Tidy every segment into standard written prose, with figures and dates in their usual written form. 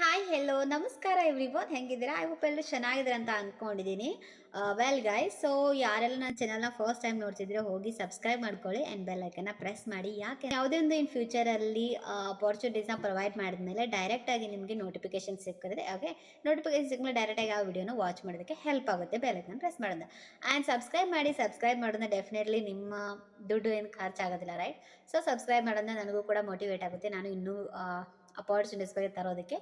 Hi hello ನಮಸ್ಕಾರ everyone, ಹೆಂಗಿದ್ದೀರಾ? I hope ಎಲ್ಲರೂ ಚೆನ್ನಾಗಿದ್ದೀರಾ ಅಂತ ಅಂದ್ಕೊಂಡಿದ್ದೀನಿ. ವೆಲ್ ಗೈಸ್, ಸೊ ಯಾರೆಲ್ಲ ನನ್ನ ಚಾನಲ್ನ ಫಸ್ಟ್ ಟೈಮ್ ನೋಡ್ತಿದ್ರೆ ಹೋಗಿ ಸಬ್ಸ್ಕ್ರೈಬ್ ಮಾಡ್ಕೊಳ್ಳಿ ಆ್ಯಂಡ್ ಬೆಲ್ ಐಕನ್ನ ಪ್ರೆಸ್ ಮಾಡಿ. ಯಾಕೆ ಯಾವುದೇ ಒಂದು ಇನ್ ಫ್ಯೂಚರಲ್ಲಿ ಅಪಾರ್ಚುನಿಟೀಸ್ನ ಪ್ರೊವೈಡ್ ಮಾಡಿದ್ಮೇಲೆ ಡೈರೆಕ್ಟಾಗಿ ನಿಮಗೆ ನೋಟಿಫಿಕೇಶನ್ ಸಿಕ್ಕಿದ್ರೆ, ಓಕೆ, ನೋಟಿಫಿಕೇಶನ್ ಸಿಕ್ಕಿದ್ರೆ ಡೈರೆಕ್ಟಾಗಿ ಆ ವಿಡಿಯೋನ ವಾಚ್ ಮಾಡೋದಕ್ಕೆ ಹೆಲ್ಪ್ ಆಗುತ್ತೆ ಬೆಲ್ ಐಕನ್ ಪ್ರೆಸ್ ಮಾಡೋದು. ಆ್ಯಂಡ್ ಸಬ್ಸ್ಕ್ರೈಬ್ ಮಾಡೋದನ್ನ ಡೆಫಿನೆಟ್ಲಿ ನಿಮ್ಮ ದುಡ್ಡು ಏನು ಖರ್ಚಾಗೋದಿಲ್ಲ, ರೈಟ್? ಸೊ ಸಬ್ಸ್ಕ್ರೈಬ್ ಮಾಡೋದನ್ನ ನನಗೂ ಕೂಡ ಮೋಟಿವೇಟ್ ಆಗುತ್ತೆ, ನಾನು ಇನ್ನೂ ಅಪಾರ್ಚುನಿಟೀಸ್ ಬಗ್ಗೆ ತರೋದಕ್ಕೆ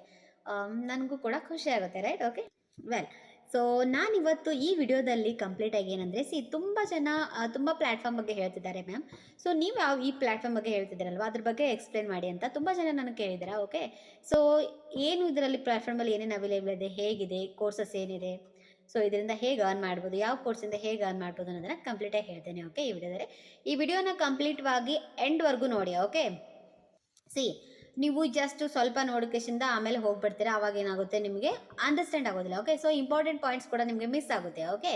ನನಗೂ ಕೂಡ ಖುಷಿ ಆಗುತ್ತೆ, ರೈಟ್? ಓಕೆ, ವೆಲ್, ಸೊ ನಾನಿವತ್ತು ಈ ವಿಡಿಯೋದಲ್ಲಿ ಕಂಪ್ಲೀಟಾಗಿ ಏನಂದರೆ, ತುಂಬ ಜನ ತುಂಬ ಪ್ಲ್ಯಾಟ್ಫಾರ್ಮ್ ಬಗ್ಗೆ ಹೇಳ್ತಿದ್ದಾರೆ ಮ್ಯಾಮ್. ಸೊ ನೀವು ಈ ಪ್ಲ್ಯಾಟ್ಫಾರ್ಮ್ ಬಗ್ಗೆ ಹೇಳ್ತಿದ್ದೀರಲ್ವ, ಅದ್ರ ಬಗ್ಗೆ ಎಕ್ಸ್ಪ್ಲೇನ್ ಮಾಡಿ ಅಂತ ತುಂಬ ಜನ ನನಗೆ ಕೇಳಿದ್ದೀರಾ. ಓಕೆ, ಸೊ ಏನು ಇದರಲ್ಲಿ ಪ್ಲ್ಯಾಟ್ಫಾರ್ಮಲ್ಲಿ ಏನೇನು ಅವೈಲೇಬಲ್ ಇದೆ, ಹೇಗಿದೆ, ಕೋರ್ಸಸ್ ಏನಿದೆ, ಸೊ ಇದರಿಂದ ಹೇಗೆ ಅರ್ನ್ ಮಾಡ್ಬೋದು, ಯಾವ ಕೋರ್ಸಿಂದ ಹೇಗೆ ಅರ್ನ್ ಮಾಡ್ಬೋದು ಅನ್ನೋದನ್ನು ಕಂಪ್ಲೀಟಾಗಿ ಹೇಳ್ತೇನೆ. ಓಕೆ, ಈ ವಿಡಿಯೋನ ಕಂಪ್ಲೀಟ್ವಾಗಿ ಎಂಡ್ವರೆಗೂ ನೋಡಿ. ಓಕೆ, ಸಿ, ನೀವು ಜಸ್ಟ್ ಸ್ವಲ್ಪ ನೋಡಿಕೆಶಿಂದ ಆಮೇಲೆ ಹೋಗ್ಬಿಡ್ತೀರಾ, ಅವಾಗ ಏನಾಗುತ್ತೆ, ನಿಮಗೆ ಅಂಡರ್ಸ್ಟ್ಯಾಂಡ್ ಆಗೋದಿಲ್ಲ. ಓಕೆ, ಸೊ ಇಂಪಾರ್ಟೆಂಟ್ ಪಾಯಿಂಟ್ಸ್ ಕೂಡ ನಿಮಗೆ ಮಿಸ್ ಆಗುತ್ತೆ. ಓಕೆ,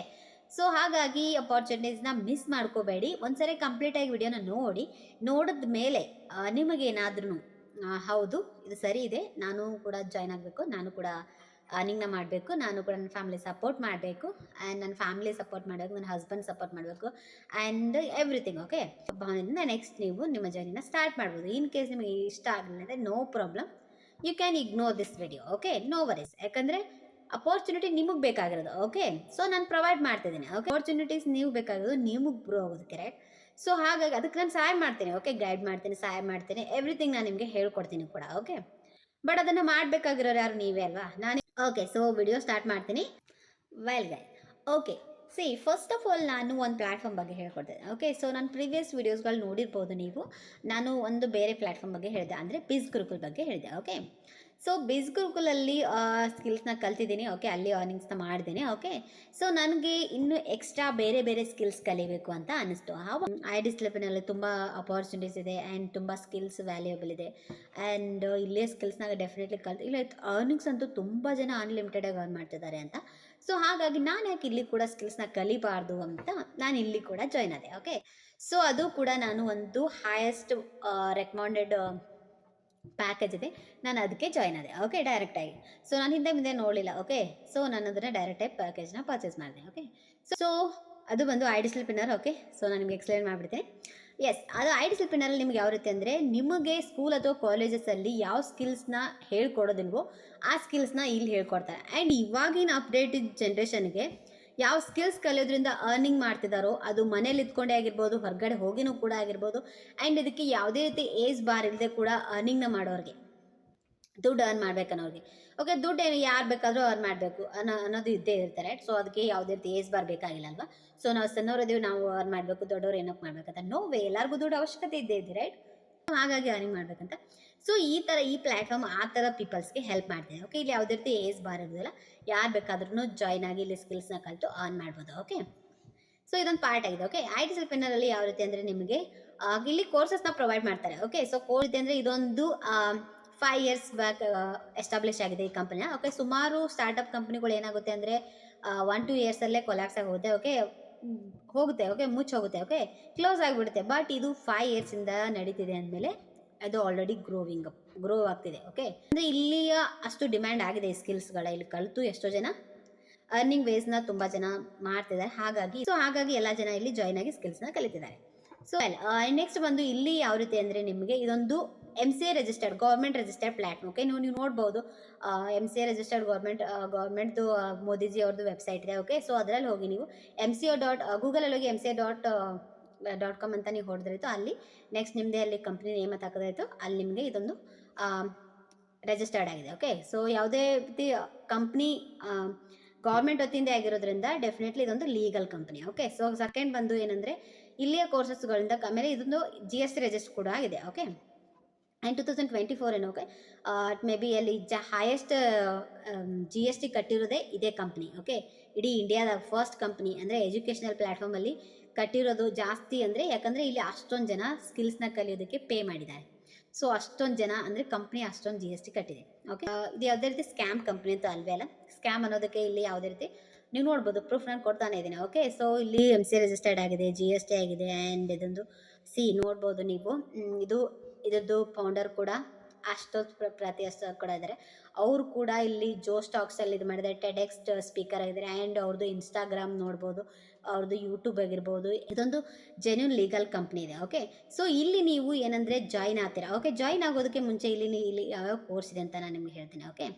ಸೊ ಹಾಗಾಗಿ ಅಪಾರ್ಚುನಿಟೀಸ್ನ ಮಿಸ್ ಮಾಡ್ಕೋಬೇಡಿ. ಒಂದ್ಸರಿ ಕಂಪ್ಲೀಟಾಗಿ ವಿಡಿಯೋನ ನೋಡಿದ ಮೇಲೆ ನಿಮಗೇನಾದ್ರೂ ಹೌದು ಇದು ಸರಿ ಇದೆ, ನಾನು ಕೂಡ ಜಾಯ್ನ್ ಆಗಬೇಕು, ನಾನು ಕೂಡ ಅರ್ನಿಂಗ್ನ ಮಾಡಬೇಕು, ನಾನು ಕೂಡ ನನ್ನ ಫ್ಯಾಮಿಲಿ ಸಪೋರ್ಟ್ ಮಾಡಬೇಕು, ಆ್ಯಂಡ್ ನನ್ನ ಫ್ಯಾಮಿಲಿ ಸಪೋರ್ಟ್ ಮಾಡಬೇಕು, ನನ್ನ ಹಸ್ಬೆಂಡ್ ಸಪೋರ್ಟ್ ಮಾಡಬೇಕು, ಆ್ಯಂಡ್ ಎವ್ರಿಥಿಂಗ್. ಓಕೆ, ಭಾವನೆಯಿಂದ ನೆಕ್ಸ್ಟ್ ನೀವು ನಿಮ್ಮ ಜರ್ನಿನ ಸ್ಟಾರ್ಟ್ ಮಾಡ್ಬೋದು. ಇನ್ ಕೇಸ್ ನಿಮಗೆ ಇಷ್ಟ ಆಗಲಿಲ್ಲ ಅಂದರೆ no problem, you can ignore this video. Okay, no worries, ಯಾಕಂದರೆ ಅಪಾರ್ಚುನಿಟಿ ನಿಮಗೆ ಬೇಕಾಗಿರೋದು. ಓಕೆ, ಸೊ ನಾನು ಪ್ರೊವೈಡ್ ಮಾಡ್ತಿದ್ದೀನಿ. ಓಕೆ, ಅಪಾರ್ಚುನಿಟೀಸ್ ನೀವು ಬೇಕಾಗಿರೋದು ನಿಮಗೆ ಗ್ರೋ ಆಗೋದಕ್ಕೆ, ರೈಟ್? ಸೊ ಹಾಗಾಗಿ ಅದಕ್ಕೆ ನಾನು ಸಹಾಯ ಮಾಡ್ತೀನಿ. ಓಕೆ, ಗೈಡ್ ಮಾಡ್ತೀನಿ, ಸಹಾಯ ಮಾಡ್ತೀನಿ, ಎವ್ರಿಥಿಂಗ್ ನಾನು ನಿಮಗೆ ಹೇಳ್ಕೊಡ್ತೀನಿ ಕೂಡ. ಓಕೆ, ಬಟ್ ಅದನ್ನು ಮಾಡಬೇಕಾಗಿರೋರು ಯಾರು? ನೀವೇ ಅಲ್ವಾ, ನಾನು. ಓಕೆ, ಸೊ ವಿಡಿಯೋ ಸ್ಟಾರ್ಟ್ ಮಾಡ್ತೀನಿ. Well Guy, okay, C, first of all ನಾನು ಒಂದು ಪ್ಲ್ಯಾಟ್ಫಾರ್ಮ್ ಬಗ್ಗೆ ಹೇಳ್ಕೊಡ್ತೇನೆ. ಓಕೆ, ಸೊ ನಾನು ಪ್ರೀವಿಯಸ್ ವೀಡಿಯೋಸ್ಗಳು ನೋಡಿರ್ಬೋದು ನೀವು. ನಾನು ಒಂದು ಬೇರೆ ಪ್ಲ್ಯಾಟ್ಫಾರ್ಮ್ ಬಗ್ಗೆ ಹೇಳಿದೆ, ಅಂದರೆ ಬಿಸ್ ಗುರುಕುಲ್ ಬಗ್ಗೆ ಹೇಳಿದೆ. ಓಕೆ, ಸೊ ಬಿಸ್ ಗುರುಕುಲಲ್ಲಿ ಸ್ಕಿಲ್ಸ್ನ ಕಲ್ತಿದ್ದೀನಿ. ಓಕೆ, ಅಲ್ಲಿ ಅರ್ನಿಂಗ್ಸ್ನ ಮಾಡಿದ್ದೀನಿ. ಓಕೆ, ಸೊ ನನಗೆ ಇನ್ನೂ ಎಕ್ಸ್ಟ್ರಾ ಬೇರೆ ಬೇರೆ ಸ್ಕಿಲ್ಸ್ ಕಲಿಬೇಕು ಅಂತ ಅನ್ನಿಸ್ತು. ಐ ಡಿಸ್ಪ್ಲೇನಲ್ಲಿ ತುಂಬ ಅಪಾರ್ಚುನಿಟೀಸ್ ಇದೆ ಆ್ಯಂಡ್ ತುಂಬ ಸ್ಕಿಲ್ಸ್ ವ್ಯಾಲ್ಯೂಯಬಲ್ ಇದೆ. ಆ್ಯಂಡ್ ಇಲ್ಲೇ ಸ್ಕಿಲ್ಸ್ನಾಗ ಡೆಫಿನೆಟ್ಲಿ ಇಲ್ಲ, ಅರ್ನಿಂಗ್ಸ್ ಅಂತೂ ತುಂಬ ಜನ ಅನ್ಲಿಮಿಟೆಡಾಗಿ ಅರ್ನ್ ಮಾಡ್ತಿದ್ದಾರೆ ಅಂತ. ಸೊ ಹಾಗಾಗಿ ನಾನು ಯಾಕೆ ಇಲ್ಲಿ ಕೂಡ ಸ್ಕಿಲ್ಸ್ನ ಕಲಿಬಾರ್ದು ಅಂತ ನಾನು ಇಲ್ಲಿ ಕೂಡ ಜಾಯ್ನ್ ಆದೆ. ಓಕೆ, ಸೊ ಅದು ಕೂಡ ನಾನು ಒಂದು ಹೈಯೆಸ್ಟ್ ರೆಕಮೆಂಡೆಡ್ ಪ್ಯಾಕೇಜ್ ಇದೆ, ನಾನು ಅದಕ್ಕೆ ಜಾಯ್ನ್ ಆದೆ. ಓಕೆ, ಡೈರೆಕ್ಟಾಗಿ. ಸೊ ನಾನು ಹಿಂದೆ ಮುಂದೆ ನೋಡಲಿಲ್ಲ. ಓಕೆ, ಸೊ ನಾನು ಅದನ್ನು ಡೈರೆಕ್ಟಾಗಿ ಪ್ಯಾಕೇಜ್ನ ಪರ್ಚೇಸ್ ಮಾಡಿದೆ. ಓಕೆ, ಸೊ ಅದು ಬಂದು ಐ ಡಿಸ್ಪ್ಲಿನರ್. ಓಕೆ, ಸೊ ನಾನು ನಿಮಗೆ ಎಕ್ಸ್ಪ್ಲೇನ್ ಮಾಡಿಬಿಡ್ತೀನಿ. ಎಸ್, ಅದು ಐ ಡಿಸ್ಪ್ಲಿನರಲ್ಲಿ ನಿಮ್ಗೆ ಯಾವ ರೀತಿ ಅಂದರೆ, ನಿಮಗೆ ಸ್ಕೂಲ್ ಅಥವಾ ಕಾಲೇಜಸಲ್ಲಿ ಯಾವ ಸ್ಕಿಲ್ಸ್ನ ಹೇಳ್ಕೊಡೋದಿಲ್ವೋ ಆ ಸ್ಕಿಲ್ಸ್ನ ಇಲ್ಲಿ ಹೇಳ್ಕೊಡ್ತಾರೆ. ಆ್ಯಂಡ್ ಇವಾಗಿನ ಅಪ್ಡೇಟೆಡ್ ಜನ್ರೇಷನ್ಗೆ ಯಾವ ಸ್ಕಿಲ್ಸ್ ಕಲಿಯೋದ್ರಿಂದ ಅರ್ನಿಂಗ್ ಮಾಡ್ತಿದ್ದಾರೋ, ಅದು ಮನೇಲಿ ಇದ್ಕೊಂಡೇ ಆಗಿರ್ಬೋದು, ಹೊರಗಡೆ ಹೋಗಿನೂ ಕೂಡ ಆಗಿರ್ಬೋದು, ಆ್ಯಂಡ್ ಇದಕ್ಕೆ ಯಾವುದೇ ರೀತಿ ಏಜ್ ಬಾರ್ ಇಲ್ಲದೆ ಕೂಡ ಅರ್ನಿಂಗ್ನ ಮಾಡೋರಿಗೆ, ದುಡ್ಡು ಅರ್ನ್ ಮಾಡ್ಬೇಕನ್ನೋರಿಗೆ. ಓಕೆ, ದುಡ್ಡು ಏನು ಯಾರು ಬೇಕಾದರೂ ಅರ್ನ್ ಮಾಡಬೇಕು ಅನ್ನೋದು ಇದ್ದೇ ಇರ್ತಾರೆ. ಸೊ ಅದಕ್ಕೆ ಯಾವುದೇ ರೀತಿ ಏಜ್ ಬಾರ್ ಬೇಕಾಗಿಲ್ಲ ಅಲ್ವಾ? ಸೊ ನಾವು ಸಣ್ಣವರಿದ್ದೀವಿ, ನಾವು ಅರ್ನ್ ಮಾಡಬೇಕು, ದೊಡ್ಡವ್ರು ಏನಕ್ಕೆ ಮಾಡ್ಬೇಕಂತ ನೋವೇ, ಎಲ್ಲರಿಗೂ ದುಡ್ಡು ಅವಶ್ಯಕತೆ ಇದ್ದೇ ಇದೆ, ರೈಟ್? ಹಾಗಾಗಿ ಅರ್ನಿಂಗ್ ಮಾಡ್ಬೇಕಂತ. ಸೊ ಈ ಪ್ಲ್ಯಾಟ್ಫಾರ್ಮ್ ಆ ಥರ ಪೀಪಲ್ಸ್ಗೆ ಹೆಲ್ಪ್ ಮಾಡ್ತಿದೆ. ಓಕೆ, ಇಲ್ಲಿ ಯಾವುದೇ ರೀತಿ ಏಜ್ ಬಾರ್ ಇರೋದಿಲ್ಲ, ಯಾರು ಬೇಕಾದ್ರೂ ಜಾಯ್ನ್ ಆಗಿ ಇಲ್ಲಿ ಸ್ಕಿಲ್ಸ್ನ ಕಲಿತು ಅರ್ನ್ ಮಾಡ್ಬೋದು. ಓಕೆ, ಸೊ ಇದೊಂದು ಪಾರ್ಟ್ ಆಗಿದೆ. ಓಕೆ, ಐ ಡಿಸ್ಪ್ಲಿನರಲ್ಲಿ ಯಾವ ರೀತಿ ಅಂದರೆ, ನಿಮಗೆ ಇಲ್ಲಿ ಕೋರ್ಸಸ್ನ ಪ್ರೊವೈಡ್ ಮಾಡ್ತಾರೆ. ಓಕೆ, ಸೊ ಕೋರ್ಸ್ ಇದೆ ಅಂದರೆ ಇದೊಂದು 5 years ಬ್ಯಾಕ್ ಎಸ್ಟಾಬ್ಲಿಷ್ ಆಗಿದೆ ಈ ಕಂಪನಿನ. ಓಕೆ, ಸುಮಾರು ಸ್ಟಾರ್ಟಪ್ ಕಂಪ್ನಿಗಳು ಏನಾಗುತ್ತೆ ಅಂದರೆ 1-2 yearsಲ್ಲೇ ಕೊಲ್ಯಾಪ್ಸ್ ಆಗುತ್ತೆ. ಓಕೆ, ಓಕೆ, ಮುಚ್ಚೋಗುತ್ತೆ. ಓಕೆ, ಕ್ಲೋಸ್ ಆಗಿಬಿಡುತ್ತೆ. ಬಟ್ ಇದು 5 yearsಯಿಂದ ನಡೀತಿದೆ ಅಂದಮೇಲೆ ಅದು ಆಲ್ರೆಡಿ ಗ್ರೋ ಆಗ್ತಿದೆ. ಓಕೆ, ಅಂದರೆ ಇಲ್ಲಿಯ ಅಷ್ಟು ಡಿಮ್ಯಾಂಡ್ ಆಗಿದೆ ಈ ಸ್ಕಿಲ್ಸ್ಗಳ. ಇಲ್ಲಿ ಕಲಿತು ಎಷ್ಟೋ ಜನ ಅರ್ನಿಂಗ್ ವೇಸ್ನ ತುಂಬ ಜನ ಮಾಡ್ತಿದ್ದಾರೆ. ಹಾಗಾಗಿ ಎಲ್ಲ ಜನ ಇಲ್ಲಿ ಜಾಯ್ನ್ ಆಗಿ ಸ್ಕಿಲ್ಸ್ನ ಕಲಿತಿದ್ದಾರೆ. ಸೊ ನೆಕ್ಸ್ಟ್ ಬಂದು ಇಲ್ಲಿ ಯಾವ ರೀತಿ ಅಂದರೆ, ನಿಮಗೆ ಇದೊಂದು MCA registered, government registered platform. Okay, ನೀವು ನೋಡ್ಬೋದು MCA ರಿಜಿಸ್ಟರ್ಡ್ ಗೌರ್ಮೆಂಟ್ದು ಮೋದಿಜಿ ಅವ್ರದ್ದು ವೆಬ್ಸೈಟ್ ಇದೆ. ಓಕೆ, ಸೊ ಅದರಲ್ಲಿ ಹೋಗಿ ನೀವು ಗೂಗಲಲ್ಲಿ ಹೋಗಿ MCA.com ಅಂತ ನೀವು ಹೊಡೆದ್ರಾಯ್ತು. ಅಲ್ಲಿ ನೆಕ್ಸ್ಟ್ ನಿಮ್ಮದೇ ಅಲ್ಲಿ ಕಂಪ್ನಿ ನೇಮ್ ಅಂತ ಹಾಕೋದಾಯ್ತು, ಅಲ್ಲಿ ನಿಮಗೆ ಇದೊಂದು ರಿಜಿಸ್ಟರ್ಡ್ ಆಗಿದೆ. ಓಕೆ, ಸೊ ಯಾವುದೇ ರೀತಿ ಕಂಪ್ನಿ ಗೌರ್ಮೆಂಟ್ ವತಿಯಿಂದ ಆಗಿರೋದ್ರಿಂದ ಡೆಫಿನೆಟ್ಲಿ ಇದೊಂದು legal company. Okay, so second ಬಂದು ಏನಂದರೆ, ಇಲ್ಲಿಯ ಕೋರ್ಸಸ್ಗಳಿಂದ ಆಮೇಲೆ ಇದೊಂದು GST ರಿಜಿಸ್ಟರ್ ಕೂಡ ಆಗಿದೆ. ಓಕೆ, ಆ್ಯಂಡ್ 2024 ಏನೋ. ಓಕೆ, ಮೇ ಬಿ ಅಲ್ಲಿ ಹೈಯೆಸ್ಟ್ GST ಕಟ್ಟಿರೋದೇ ಇದೇ ಕಂಪ್ನಿ. ಓಕೆ, ಇಡೀ ಇಂಡಿಯಾದ ಫಸ್ಟ್ ಕಂಪ್ನಿ ಅಂದರೆ ಎಜುಕೇಷನಲ್ ಪ್ಲ್ಯಾಟ್ಫಾರ್ಮಲ್ಲಿ ಕಟ್ಟಿರೋದು ಜಾಸ್ತಿ. ಅಂದರೆ ಯಾಕಂದರೆ ಇಲ್ಲಿ ಅಷ್ಟೊಂದು ಜನ ಸ್ಕಿಲ್ಸ್ನ ಕಲಿಯೋದಕ್ಕೆ ಪೇ ಮಾಡಿದ್ದಾರೆ. ಸೊ ಅಷ್ಟೊಂದು ಜನ ಅಂದರೆ ಕಂಪ್ನಿ ಅಷ್ಟೊಂದು GST ಕಟ್ಟಿದೆ. ಓಕೆ, ಇದು ಯಾವುದೇ ರೀತಿ ಸ್ಕ್ಯಾಮ್ ಕಂಪ್ನಿ ಅಂತ ಅಲ್ವೇ ಅಲ್ಲ. ಸ್ಕ್ಯಾಮ್ ಅನ್ನೋದಕ್ಕೆ ಇಲ್ಲಿ ಯಾವುದೇ ರೀತಿ ನೀವು ನೋಡ್ಬೋದು, ಪ್ರೂಫ್ ನಾನು ಕೊಡ್ತಾನೆ ಇದ್ದೀನಿ. ಓಕೆ, ಸೊ ಇಲ್ಲಿ MCA ರಿಜಿಸ್ಟರ್ಡ್ ಆಗಿದೆ, GST ಆಗಿದೆ, ಆ್ಯಂಡ್ ಇದೊಂದು ನೋಡ್ಬೋದು ನೀವು. ಇದ್ರದ್ದು ಫೌಂಡರ್ ಕೂಡ ಪ್ರತಿ ಸರ್ ಕೂಡ ಇದ್ದಾರೆ. ಅವರು ಕೂಡ ಇಲ್ಲಿ ಜೋ ಸ್ಟಾಕ್ಸಲ್ಲಿ ಇದು ಮಾಡಿದ್ದಾರೆ, ಟೆಡೆಕ್ಸ್ ಸ್ಪೀಕರ್ ಆಗಿದ್ದಾರೆ. ಆ್ಯಂಡ್ ಅವ್ರದ್ದು ಇನ್ಸ್ಟಾಗ್ರಾಮ್ ನೋಡ್ಬೋದು, ಅವ್ರದ್ದು ಯೂಟ್ಯೂಬ್ ಆಗಿರ್ಬೋದು. ಇದೊಂದು ಜೆನ್ಯೂನ್ ಲೀಗಲ್ ಕಂಪ್ನಿ ಇದೆ. ಓಕೆ, ಸೊ ಇಲ್ಲಿ ನೀವು ಏನಂದರೆ ಜಾಯ್ನ್ ಆಗ್ತೀರಾ. ಓಕೆ, ಜಾಯ್ನ್ ಆಗೋದಕ್ಕೆ ಮುಂಚೆ ಇಲ್ಲಿ ಯಾವ್ಯಾವ ಕೋರ್ಸ್ ಇದೆ ಅಂತ ನಾನು ನಿಮ್ಗೆ ಹೇಳ್ತೀನಿ. ಓಕೆ,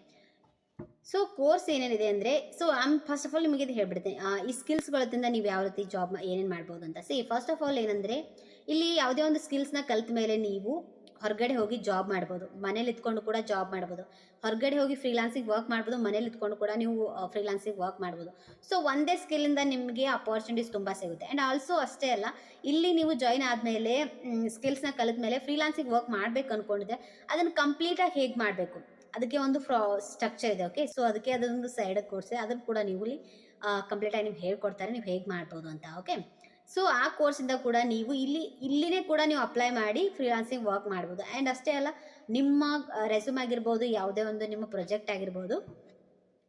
ಸೊ ಕೋರ್ಸ್ ಏನೇನಿದೆ ಅಂದರೆ, ಸೊ ಫಸ್ಟ್ ಆಫ್ ಆಲ್ ನಿಮಗೆ ಇದು ಹೇಳ್ಬಿಡ್ತೀನಿ, ಈ ಸ್ಕಿಲ್ಸ್ಗಳಿಂದ ನೀವು ಯಾವ ರೀತಿ ಜಾಬ್ ಏನೇನು ಮಾಡ್ಬೋದು ಅಂತ. ಫಸ್ಟ್ ಆಫ್ ಆಲ್ ಏನಂದರೆ, ಇಲ್ಲಿ ಯಾವುದೇ ಒಂದು ಸ್ಕಿಲ್ಸ್ನ ಕಲ್ತ ಮೇಲೆ ನೀವು ಹೊರಗಡೆ ಹೋಗಿ ಜಾಬ್ ಮಾಡ್ಬೋದು, ಮನೇಲಿ ಇದ್ಕೊಂಡು ಕೂಡ ಜಾಬ್ ಮಾಡ್ಬೋದು. ಹೊರಗಡೆ ಹೋಗಿ ಫ್ರೀಲಾನ್ಸಿಂಗ್ ವರ್ಕ್ ಮಾಡ್ಬೋದು, ಮನೇಲಿ ಇದ್ಕೊಂಡು ಕೂಡ ನೀವು ಫ್ರೀಲಾನ್ಸಿಂಗ್ ವರ್ಕ್ ಮಾಡ್ಬೋದು. ಸೊ ಒಂದೇ ಸ್ಕಿಲ್ಲಿಂದ ನಿಮಗೆ ಅಪಾರ್ಚುನಿಟೀಸ್ ತುಂಬ ಸಿಗುತ್ತೆ. ಆ್ಯಂಡ್ ಆಲ್ಸೋ ಅಷ್ಟೇ ಅಲ್ಲ, ಇಲ್ಲಿ ನೀವು ಜಾಯ್ನ್ ಆದಮೇಲೆ ಸ್ಕಿಲ್ಸ್ನ ಕಲಿತ ಮೇಲೆ ಫ್ರೀಲಾನ್ಸಿಂಗ್ ವರ್ಕ್ ಮಾಡಬೇಕು ಅಂದ್ಕೊಂಡಿದ್ರೆ ಅದನ್ನು ಕಂಪ್ಲೀಟಾಗಿ ಹೇಗೆ ಮಾಡಬೇಕು, ಅದಕ್ಕೆ ಒಂದು ಸ್ಟ್ರಕ್ಚರ್ ಇದೆ. ಓಕೆ, ಸೊ ಅದಕ್ಕೆ ಅದೊಂದು ಸೈಡ್ ಕೋರ್ಸ್ ಇದೆ, ಅದನ್ನು ಕೂಡ ನೀವು ಇಲ್ಲಿ ಕಂಪ್ಲೀಟಾಗಿ ನೀವು ಹೇಳ್ಕೊಡ್ತಾರೆ, ನೀವು ಹೇಗೆ ಮಾಡ್ಬೋದು ಅಂತ. ಓಕೆ, ಸೊ ಆ ಕೋರ್ಸಿಂದ ಕೂಡ ನೀವು ಇಲ್ಲಿನೇ ಕೂಡ ನೀವು ಅಪ್ಲೈ ಮಾಡಿ ಫ್ರೀಲಾನ್ಸಿಂಗ್ ವರ್ಕ್ ಮಾಡ್ಬೋದು. ಆ್ಯಂಡ್ ಅಷ್ಟೇ ಅಲ್ಲ, ನಿಮ್ಮ ರೆಸ್ಯೂಮ್ ಆಗಿರ್ಬೋದು, ಯಾವುದೇ ಒಂದು ನಿಮ್ಮ ಪ್ರಾಜೆಕ್ಟ್ ಆಗಿರ್ಬೋದು,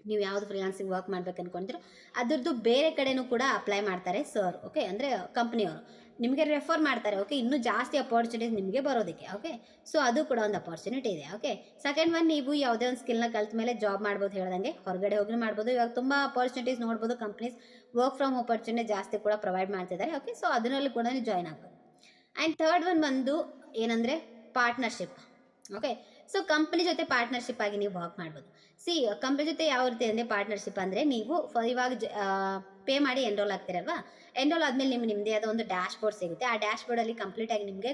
ನೀವು ಯಾವುದು ಫ್ರೀಲಾನ್ಸಿಂಗ್ ವರ್ಕ್ ಮಾಡ್ಬೇಕು ಅಂದ್ಕೊಂಡಿರೋ ಅದ್ರದ್ದು ಬೇರೆ ಕಡೆನೂ ಕೂಡ ಅಪ್ಲೈ ಮಾಡ್ತಾರೆ ಸರ್. ಓಕೆ, ಅಂದರೆ ಕಂಪ್ನಿಯವರು ನಿಮಗೆ ರೆಫರ್ ಮಾಡ್ತಾರೆ. ಓಕೆ, ಇನ್ನೂ ಜಾಸ್ತಿ ಅಪಾರ್ಚುನಿಟೀಸ್ ನಿಮಗೆ ಬರೋದಕ್ಕೆ. ಓಕೆ, ಸೊ ಅದು ಕೂಡ ಒಂದು ಅಪಾರ್ಚುನಿಟಿ ಇದೆ. ಓಕೆ, ಸೆಕೆಂಡ್ ಒನ್, ನೀವು ಯಾವುದೇ ಒಂದು ಸ್ಕಿಲ್ನ ಕಲ್ತ ಮೇಲೆ ಜಾಬ್ ಮಾಡ್ಬೋದು, ಹೇಳ್ದಂಗೆ ಹೊರಗಡೆ ಹೋಗಿ ಮಾಡ್ಬೋದು. ಇವಾಗ ತುಂಬ ಅಪಾರ್ಚುನಿಟೀಸ್ ನೋಡ್ಬೋದು, ಕಂಪ್ನೀಸ್ ವರ್ಕ್ ಫ್ರಮ್ ಅಪಾರ್ಚುನಿಟಿ ಜಾಸ್ತಿ ಕೂಡ ಪ್ರೊವೈಡ್ ಮಾಡ್ತಿದ್ದಾರೆ. ಓಕೆ, ಸೊ ಅದರಲ್ಲಿ ಕೂಡ ನೀವು ಜಾಯ್ನ್ ಆಗ್ಬೋದು. ಆ್ಯಂಡ್ ಥರ್ಡ್ ಒನ್ ಬಂದು ಏನಂದರೆ ಪಾರ್ಟ್ನರ್ಶಿಪ್. ಓಕೆ, ಸೊ ಕಂಪ್ನಿ ಜೊತೆ ಪಾರ್ಟ್ನರ್ಶಿಪ್ ಆಗಿ ನೀವು ವರ್ಕ್ ಮಾಡ್ಬೋದು. ಕಂಪ್ನಿ ಜೊತೆ ಯಾವ ರೀತಿ ಅಂದರೆ ಪಾರ್ಟ್ನರ್ಶಿಪ್ ಅಂದರೆ, ನೀವು ಇವಾಗ ಪೇ ಮಾಡಿ ಎನ್ರೋಲ್ ಆಗ್ತೀರಲ್ವಾ, ಎನ್ರೋಲ್ ಆದಮೇಲೆ ನಿಮ್ಮದೇ ಆದ ಒಂದು ಡ್ಯಾಶ್ ಬೋರ್ಡ್ ಸಿಗುತ್ತೆ. ಆ ಡ್ಯಾಶ್ ಬೋರ್ಡಲ್ಲಿ ಕಂಪ್ಲೀಟಾಗಿ ನಿಮಗೆ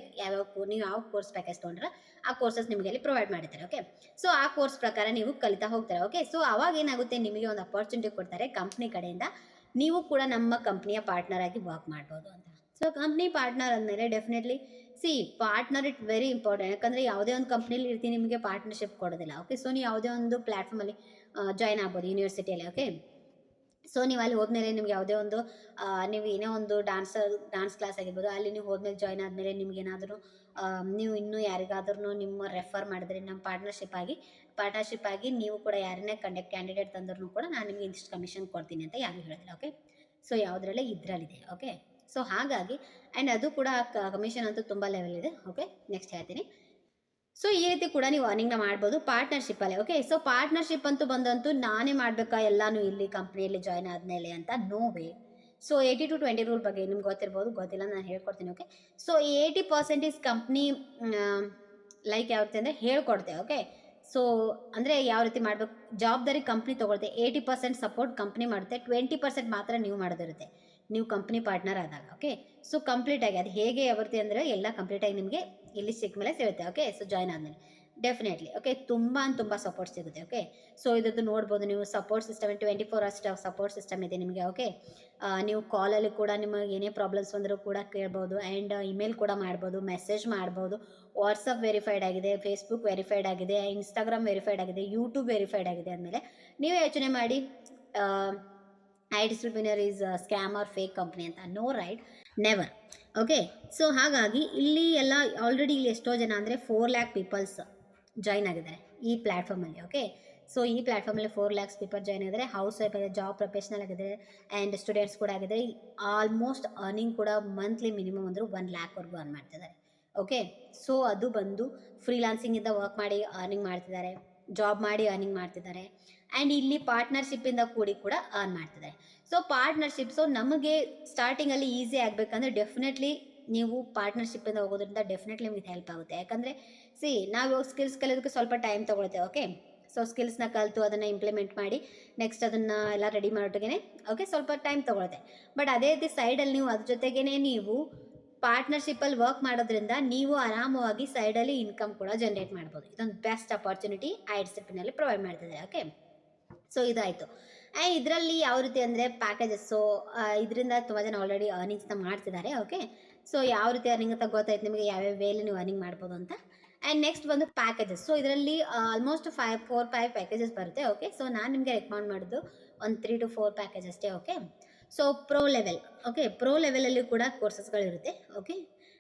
ನೀವು ಯಾವ ಕೋರ್ಸ್ ಪ್ಯಾಕೇಜ್ ತೊಗೊಂಡ್ರೆ ಆ ಕೋರ್ಸಸ್ ನಿಮಗೆ ಅಲ್ಲಿ ಪ್ರೊವೈಡ್ ಮಾಡಿರ್ತಾರೆ. ಓಕೆ, ಸೊ ಆ ಕೋರ್ಸ್ ಪ್ರಕಾರ ನೀವು ಕಲಿತಾ ಹೋಗ್ತಾರೆ. ಓಕೆ, ಸೊ ಅವಾಗ ಏನಾಗುತ್ತೆ, ನಿಮಗೆ ಒಂದು ಅಪಾರ್ಚುನಿಟಿ ಕೊಡ್ತಾರೆ ಕಂಪ್ನಿ ಕಡೆಯಿಂದ, ನೀವು ಕೂಡ ನಮ್ಮ ಕಂಪ್ನಿಯ ಪಾರ್ಟ್ನರ್ ಆಗಿ ವರ್ಕ್ ಮಾಡ್ಬೋದು ಅಂತ. ಸೊ ಕಂಪ್ನಿ ಪಾರ್ಟ್ನರ್ ಅಂದಮೇಲೆ definitely partner it very important. ಯಾಕಂದರೆ ಯಾವುದೇ ಒಂದು ಕಂಪ್ನಿಲಿ ಇರ್ತೀನಿ ನಿಮಗೆ ಪಾರ್ಟ್ನರ್ಶಿಪ್ ಕೊಡೋದಿಲ್ಲ. ಓಕೆ, ಸೊ ನೀವು ಯಾವುದೇ ಒಂದು ಪ್ಲ್ಯಾಟ್ಫಾರ್ಮಲ್ಲಿ ಜಾಯ್ನ್ ಆಗ್ಬೋದು, ಯೂನಿವರ್ಸಿಟಿಯಲ್ಲಿ. ಓಕೆ, ಸೊ ನೀವು ಅಲ್ಲಿ ಹೋದ್ಮೇಲೆ ನಿಮ್ಗೆ ಯಾವುದೇ ಒಂದು ನೀವು ಏನೇ ಒಂದು ಡಾನ್ಸ್ ಕ್ಲಾಸ್ ಆಗಿರ್ಬೋದು, ಅಲ್ಲಿ ನೀವು ಹೋದ್ಮೇಲೆ ಜಾಯ್ನ್ ಆದಮೇಲೆ ನಿಮ್ಗೇನಾದರೂ ನೀವು ಇನ್ನೂ ಯಾರಿಗಾದ್ರೂ ನಿಮ್ಮ ರೆಫರ್ ಮಾಡಿದ್ರೆ ನಮ್ಮ ಪಾರ್ಟ್ನರ್ಶಿಪ್ ಆಗಿ ನೀವು ಕೂಡ ಯಾರನ್ನೇ ಕ್ಯಾಂಡಿಡೇಟ್ ತಂದ್ರೂ ಕೂಡ ನಾನು ನಿಮಗೆ ಇಷ್ಟು ಕಮಿಷನ್ ಕೊಡ್ತೀನಿ ಅಂತ ಯಾರು ಹೇಳೋದಿಲ್ಲ. ಓಕೆ, ಸೊ ಯಾವುದ್ರಲ್ಲೇ ಇದರಲ್ಲಿದೆ. ಓಕೆ, ಸೊ ಹಾಗಾಗಿ ಆ್ಯಂಡ್ ಅದು ಕೂಡ ಕಮಿಷನ್ ಅಂತೂ ತುಂಬ ಲೆವೆಲ್ ಇದೆ. ಓಕೆ, ನೆಕ್ಸ್ಟ್ ಹೇಳ್ತೀನಿ. ಸೊ ಈ ರೀತಿ ಕೂಡ ನೀವು ಅರ್ನಿಂಗ್ನ ಮಾಡ್ಬೋದು ಪಾರ್ಟ್ನರ್ಶಿಪ್ಪಲ್ಲೇ. ಓಕೆ, ಸೊ ಪಾರ್ಟ್ನರ್ಶಿಪ್ ಅಂತೂ ಬಂದಂತೂ ನಾನೇ ಮಾಡಬೇಕಾ ಎಲ್ಲನೂ ಇಲ್ಲಿ ಕಂಪ್ನಿಯಲ್ಲಿ ಜಾಯ್ನ್ ಆದಮೇಲೆ ಅಂತ? No way. ಸೊ 80-20 ರೂಲ್ ಬಗ್ಗೆ ನಿಮ್ಗೆ ಗೊತ್ತಿರ್ಬೋದು, ಗೊತ್ತಿಲ್ಲ ನಾನು ಹೇಳ್ಕೊಡ್ತೀನಿ. ಓಕೆ, ಸೊ 80% ಕಂಪ್ನಿ ಲೈಕ್ ಯಾವ ರೀತಿ ಅಂದರೆ ಹೇಳ್ಕೊಡ್ತೆ. ಓಕೆ, ಸೊ ಅಂದರೆ ಯಾವ ರೀತಿ ಮಾಡಬೇಕು, ಜವಾಬ್ದಾರಿ ಕಂಪ್ನಿ ತೊಗೊಳುತ್ತೆ. 80% ಸಪೋರ್ಟ್ ಕಂಪ್ನಿ ಮಾಡುತ್ತೆ, 20% ಮಾತ್ರ ನೀವು ಮಾಡೋದಿರುತ್ತೆ, ನೀವು ಕಂಪ್ನಿ ಪಾರ್ಟ್ನರ್ ಆದಾಗ. ಓಕೆ, ಸೊ ಕಂಪ್ಲೀಟಾಗಿ ಅದು ಹೇಗೆ ಯಾವತ್ತಿ ಅಂದರೆ ಎಲ್ಲ ಕಂಪ್ಲೀಟಾಗಿ ನಿಮಗೆ ಇಲ್ಲಿ ಸಿಕ್ಕ ಮೇಲೆ ಸಿಗುತ್ತೆ. ಓಕೆ, ಸೊ ಜಾಯ್ನ್ ಆದಮೇಲೆ ಡೆಫಿನೆಟ್ಲಿ ಓಕೆ ತುಂಬ ಸಪೋರ್ಟ್ ಸಿಗುತ್ತೆ. ಓಕೆ, ಸೊ ಇದ್ರದ್ದು ನೋಡ್ಬೋದು ನೀವು, support system 24 hours support system ಇದೆ ನಿಮಗೆ. ಓಕೆ, ನೀವು ಕಾಲಲ್ಲಿ ಕೂಡ ನಿಮಗೆ ಏನೇ ಪ್ರಾಬ್ಲಮ್ಸ್ ಬಂದರೂ ಕೂಡ ಕೇಳ್ಬೋದು. ಆ್ಯಂಡ್ ಇಮೇಲ್ ಕೂಡ ಮಾಡ್ಬೋದು, ಮೆಸೇಜ್ ಮಾಡ್ಬೋದು. ವಾಟ್ಸಪ್ ವೆರಿಫೈಡ್ ಆಗಿದೆ, ಫೇಸ್ಬುಕ್ ವೆರಿಫೈಡ್ ಆಗಿದೆ, ಇನ್ಸ್ಟಾಗ್ರಾಮ್ ವೆರಿಫೈಡ್ ಆಗಿದೆ, ಯೂಟ್ಯೂಬ್ ವೆರಿಫೈಡ್ ಆಗಿದೆ. ಅಂದಮೇಲೆ ನೀವೇ ಯೋಚನೆ ಮಾಡಿ, iDistribunner is scam or fake company ಅಂತ? No, right, never. Okay, so ಹಾಗಾಗಿ ಇಲ್ಲಿ ಎಲ್ಲ ಆಲ್ರೆಡಿ ಇಲ್ಲಿ ಎಷ್ಟೋ ಜನ ಅಂದರೆ 4 lakh ಪೀಪಲ್ಸ್ ಜಾಯ್ನ್ ಆಗಿದ್ದಾರೆ ಈ ಪ್ಲ್ಯಾಟ್ಫಾರ್ಮಲ್ಲಿ. ಓಕೆ, ಸೊ ಈ ಪ್ಲ್ಯಾಟ್ಫಾರ್ಮಲ್ಲಿ 4 lakhs ಪೀಪಲ್ ಜಾಯ್ನ್ ಆಗಿದ್ದಾರೆ. ಹೌಸ್ ವೈಫ್ ಆಗಿದೆ, ಜಾಬ್ ಪ್ರೊಫೆಷ್ನಲ್ ಆಗಿದೆ, ಆ್ಯಂಡ್ ಸ್ಟೂಡೆಂಟ್ಸ್ ಕೂಡ ಆಗಿದೆ. ಆಲ್ಮೋಸ್ಟ್ ಅರ್ನಿಂಗ್ ಕೂಡ ಮಂತ್ಲಿ ಮಿನಿಮಮ್ ಅಂದರೂ 1 lakh ಅರ್ನ್ ಮಾಡ್ತಿದ್ದಾರೆ. ಓಕೆ, ಸೊ ಅದು ಬಂದು ಫ್ರೀಲಾನ್ಸಿಂಗಿಂದ ವರ್ಕ್ ಮಾಡಿ ಅರ್ನಿಂಗ್ ಮಾಡ್ತಿದ್ದಾರೆ, ಜಾಬ್ ಮಾಡಿ ಅರ್ನಿಂಗ್ ಮಾಡ್ತಿದ್ದಾರೆ. ಆ್ಯಂಡ್ ಇಲ್ಲಿ ಪಾರ್ಟ್ನರ್ಶಿಪ್ಪಿಂದ ಕೂಡ ಅರ್ನ್ ಮಾಡ್ತಿದ್ದಾರೆ. ಸೊ ಪಾರ್ಟ್ನರ್ಶಿಪ್, ಸೊ ನಮಗೆ ಸ್ಟಾರ್ಟಿಂಗಲ್ಲಿ ಈಸಿ ಆಗಬೇಕಂದ್ರೆ ಡೆಫಿನೆಟ್ಲಿ ನೀವು ಪಾರ್ಟ್ನರ್ಶಿಪ್ಪಿಂದ ಹೋಗೋದ್ರಿಂದ ಡೆಫಿನೆಟ್ಲಿ ನಿಮಗೆ ಹೆಲ್ಪ್ ಆಗುತ್ತೆ. ಯಾಕಂದರೆ ನಾವು ಸ್ಕಿಲ್ಸ್ ಕಲಿಯೋದಕ್ಕೆ ಸ್ವಲ್ಪ ಟೈಮ್ ತೊಗೊಳುತ್ತೆ. ಓಕೆ, ಸೊ ಸ್ಕಿಲ್ಸ್ನ ಕಲಿತು ಅದನ್ನು ಇಂಪ್ಲಿಮೆಂಟ್ ಮಾಡಿ ನೆಕ್ಸ್ಟ್ ಅದನ್ನು ಎಲ್ಲ ರೆಡಿ ಮಾಡೋಟಿಗೆ ಓಕೆ ಸ್ವಲ್ಪ ಟೈಮ್ ತೊಗೊಳುತ್ತೆ. ಬಟ್ ಅದೇ ರೀತಿ ಸೈಡಲ್ಲಿ ನೀವು ಅದ್ರ ಜೊತೆಗೇ ನೀವು ಪಾರ್ಟ್ನರ್ಶಿಪ್ಪಲ್ಲಿ ವರ್ಕ್ ಮಾಡೋದ್ರಿಂದ ನೀವು ಆರಾಮವಾಗಿ ಸೈಡಲ್ಲಿ ಇನ್ಕಮ್ ಕೂಡ ಜನ್ರೇಟ್ ಮಾಡ್ಬೋದು. ಇದೊಂದು ಬೆಸ್ಟ್ ಅಪಾರ್ಚುನಿಟಿ iDistribunner ಪ್ರೊವೈಡ್ ಮಾಡ್ತಿದ್ದಾರೆ. ಓಕೆ, ಸೊ ಇದಾಯಿತು. ಆ್ಯಂಡ್ ಇದರಲ್ಲಿ ಯಾವ ರೀತಿ ಅಂದರೆ ಪ್ಯಾಕೇಜಸ್, ಸೊ ಇದರಿಂದ ತುಂಬ ಜನ ಆಲ್ರೆಡಿ ಅರ್ನಿಂಗ್ಸ್ನ ಮಾಡ್ತಿದ್ದಾರೆ. ಓಕೆ, ಸೊ ಯಾವ ರೀತಿ ಅರ್ನಿಂಗ್ ಅಂತ ಗೊತ್ತಾಯ್ತು ನಿಮಗೆ, ಯಾವ್ಯಾವ ವೇಲಿ ನೀವು ಅರ್ನಿಂಗ್ ಮಾಡ್ಬೋದು ಅಂತ. ಆ್ಯಂಡ್ ನೆಕ್ಸ್ಟ್ ಬಂದು ಪ್ಯಾಕೇಜಸ್. ಸೊ ಇದರಲ್ಲಿ ಆಲ್ಮೋಸ್ಟ್ 4-5 ಪ್ಯಾಕೇಜಸ್ ಬರುತ್ತೆ. ಓಕೆ, ಸೊ ನಾನು ನಿಮಗೆ ರೆಕಮೆಂಡ್ ಮಾಡೋದು ಒಂದು 3 to 4 ಪ್ಯಾಕೇಜ್ ಅಷ್ಟೇ. Okay, so pro level. Okay, pro ಲೆವೆಲಲ್ಲಿ ಕೂಡ ಕೋರ್ಸಸ್ಗಳಿರುತ್ತೆ. ಓಕೆ,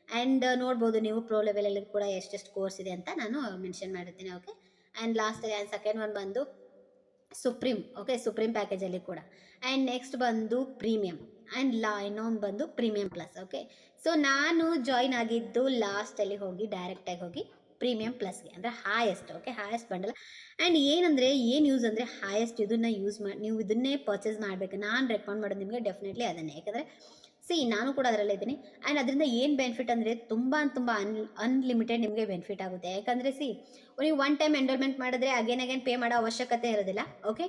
ಆ್ಯಂಡ್ ನೋಡ್ಬೋದು ನೀವು ಪ್ರೋ ಲೆವೆಲಲ್ಲಿ ಕೂಡ ಎಷ್ಟೆಷ್ಟು ಕೋರ್ಸ್ ಇದೆ ಅಂತ ನಾನು ಮೆನ್ಷನ್ ಮಾಡಿರ್ತೀನಿ. ಓಕೆ, ಆ್ಯಂಡ್ ಲಾಸ್ಟಲ್ಲಿ ಆ್ಯಂಡ್ ಸೆಕೆಂಡ್ ಒನ್ ಬಂದು ಸುಪ್ರೀಂ. ಓಕೆ, ಸುಪ್ರೀಂ ಪ್ಯಾಕೇಜಲ್ಲಿ ಕೂಡ. ಆ್ಯಂಡ್ ನೆಕ್ಸ್ಟ್ ಬಂದು ಪ್ರೀಮಿಯಮ್, ಆ್ಯಂಡ್ ಇನ್ನೊಂದು ಬಂದು ಪ್ರೀಮಿಯಮ್ ಪ್ಲಸ್. ಓಕೆ, ಸೊ ನಾನು ಜಾಯ್ನ್ ಆಗಿದ್ದು ಲಾಸ್ಟಲ್ಲಿ ಹೋಗಿ ಡೈರೆಕ್ಟಾಗಿ ಹೋಗಿ ಪ್ರೀಮಿಯಂ ಪ್ಲಸ್ಗೆ, ಅಂದರೆ highest. Okay, highest bundle. And ಏನಂದರೆ ಏನು ಯೂಸ್ ಅಂದರೆ ಹಾಯೆಸ್ಟ್ ಇದನ್ನು ಯೂಸ್ ಮಾಡಿ ನೀವು ಇದನ್ನೇ ಪರ್ಚೇಸ್ ಮಾಡಬೇಕು. ನಾನು ರೆಕಮೆಂಡ್ ಮಾಡೋದು ನಿಮಗೆ ಡೆಫಿನೆಟ್ಲಿ ಅದನ್ನೇ. ಯಾಕಂದರೆ ನಾನು ಕೂಡ ಅದರಲ್ಲೇ ಇದ್ದೀನಿ. ಆ್ಯಂಡ್ ಅದರಿಂದ ಏನು ಬೆನಿಫಿಟ್ ಅಂದರೆ ತುಂಬ ಅನ್ಲಿಮಿಟೆಡ್ ನಿಮಗೆ ಬೆನಿಫಿಟ್ ಆಗುತ್ತೆ. ಯಾಕಂದರೆ ನೀವು ಒನ್ ಟೈಮ್ ಎನ್ರೋಲ್ಮೆಂಟ್ ಮಾಡಿದ್ರೆ ಅಗೇನ್ ಪೇ ಮಾಡೋ ಅವಶ್ಯಕತೆ ಇರೋದಿಲ್ಲ. ಓಕೆ,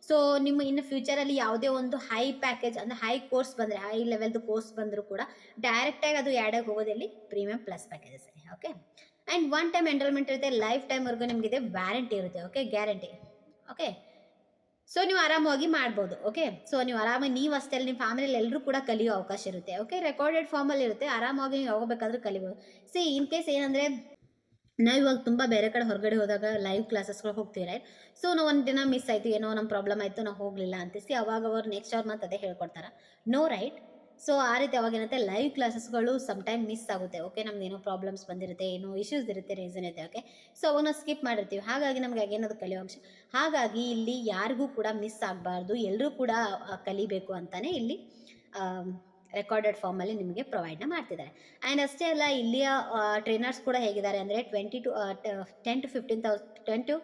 ಸೊ ನಿಮ್ಮ ಇನ್ನು ಫ್ಯೂಚರಲ್ಲಿ ಯಾವುದೇ ಒಂದು ಹೈ ಪ್ಯಾಕೇಜ್ ಅಂದರೆ ಹೈ ಕೋರ್ಸ್ ಬಂದರೆ, ಹೈ ಲೆವೆಲ್ದು ಕೋರ್ಸ್ ಬಂದರೂ ಕೂಡ ಡೈರೆಕ್ಟಾಗಿ ಅದು ಆ್ಯಡಾಗಿ ಹೋಗೋದಲ್ಲಿ premium plus packages. Okay, and one time enrolment ಇರುತ್ತೆ, ಲೈಫ್ ಟೈಮ್ವರೆಗೂ ನಿಮಗಿದೆ ವ್ಯಾರಂಟಿ ಇರುತ್ತೆ. Okay, guarantee. ಓಕೆ, ಸೊ ನೀವು ಆರಾಮಾಗಿ ಮಾಡ್ಬೋದು. ಓಕೆ, ಸೊ ನೀವು ಆರಾಮಾಗಿ ನೀವು ಅಷ್ಟೇ ಅಲ್ಲ, ನಿಮ್ಮ ಫ್ಯಾಮಿಲಿಯಲ್ಲಿ ಎಲ್ಲರೂ ಕೂಡ ಕಲಿಯೋ ಅವಕಾಶ ಇರುತ್ತೆ. ಓಕೆ, ರೆಕಾರ್ಡೆಡ್ ಫಾರ್ಮಲ್ಲಿ ಇರುತ್ತೆ, ಆರಾಮಾಗಿ ನೀವು ಹೋಗಬೇಕಾದ್ರೂ ಕಲಿಬೋದು. ಇನ್ ಕೇಸ್ ಏನಂದರೆ ನಾವು ಇವಾಗ ತುಂಬ ಬೇರೆ ಕಡೆ ಹೊರಗಡೆ ಹೋದಾಗ ಲೈವ್ ಕ್ಲಾಸಸ್ಗಳು ಹೋಗ್ತೀವಿ, ರೈಟ್? ಸೊ ನಾವು ಒಂದು ದಿನ ಮಿಸ್ ಆಯಿತು, ಏನೋ ನಮ್ಮ ಪ್ರಾಬ್ಲಮ್ ಆಯಿತು, ನಾವು ಹೋಗಲಿಲ್ಲ ಅಂತ ಅವಾಗ ಅವ್ರು ನೆಕ್ಸ್ಟ್ ಅವ್ರು ಮತ್ತೆ ಅದೇ ಹೇಳ್ಕೊಡ್ತಾರೆ, ನೋ, ರೈಟ್? ಸೊ ಆ ರೀತಿ ಅವಾಗ ಏನಂತೆ ಲೈವ್ ಕ್ಲಾಸಸ್ಗಳು ಸಮ್ ಟೈಮ್ ಮಿಸ್ ಆಗುತ್ತೆ. ಓಕೆ, ನಮ್ದು ಏನೋ ಪ್ರಾಬ್ಲಮ್ಸ್ ಬಂದಿರುತ್ತೆ, ಏನೋ ಇಶ್ಯೂಸ್ ಇರುತ್ತೆ, ರೀಸನ್ ಇದೆ. ಓಕೆ, ಸೊ ಅವಾಗ ನಾವು ಸ್ಕಿಪ್ ಮಾಡಿರ್ತೀವಿ. ಹಾಗಾಗಿ ನಮ್ಗೆ ಏನಾದ್ರು ಕಲಿಯೋ ಅಂಶ. ಹಾಗಾಗಿ ಇಲ್ಲಿ ಯಾರಿಗೂ ಕೂಡ ಮಿಸ್ ಆಗಬಾರ್ದು, ಎಲ್ಲರೂ ಕೂಡ ಕಲಿಬೇಕು ಅಂತಲೇ ಇಲ್ಲಿ ರೆಕಾರ್ಡೆಡ್ ಫಾರ್ಮಲ್ಲಿ ನಿಮಗೆ ಪ್ರೊವೈಡ್ನ ಮಾಡ್ತಿದ್ದಾರೆ. ಆ್ಯಂಡ್ ಅಷ್ಟೇ ಅಲ್ಲ, ಇಲ್ಲಿಯ ಟ್ರೈನರ್ಸ್ ಕೂಡ ಹೇಗಿದ್ದಾರೆ ಅಂದರೆ 10 to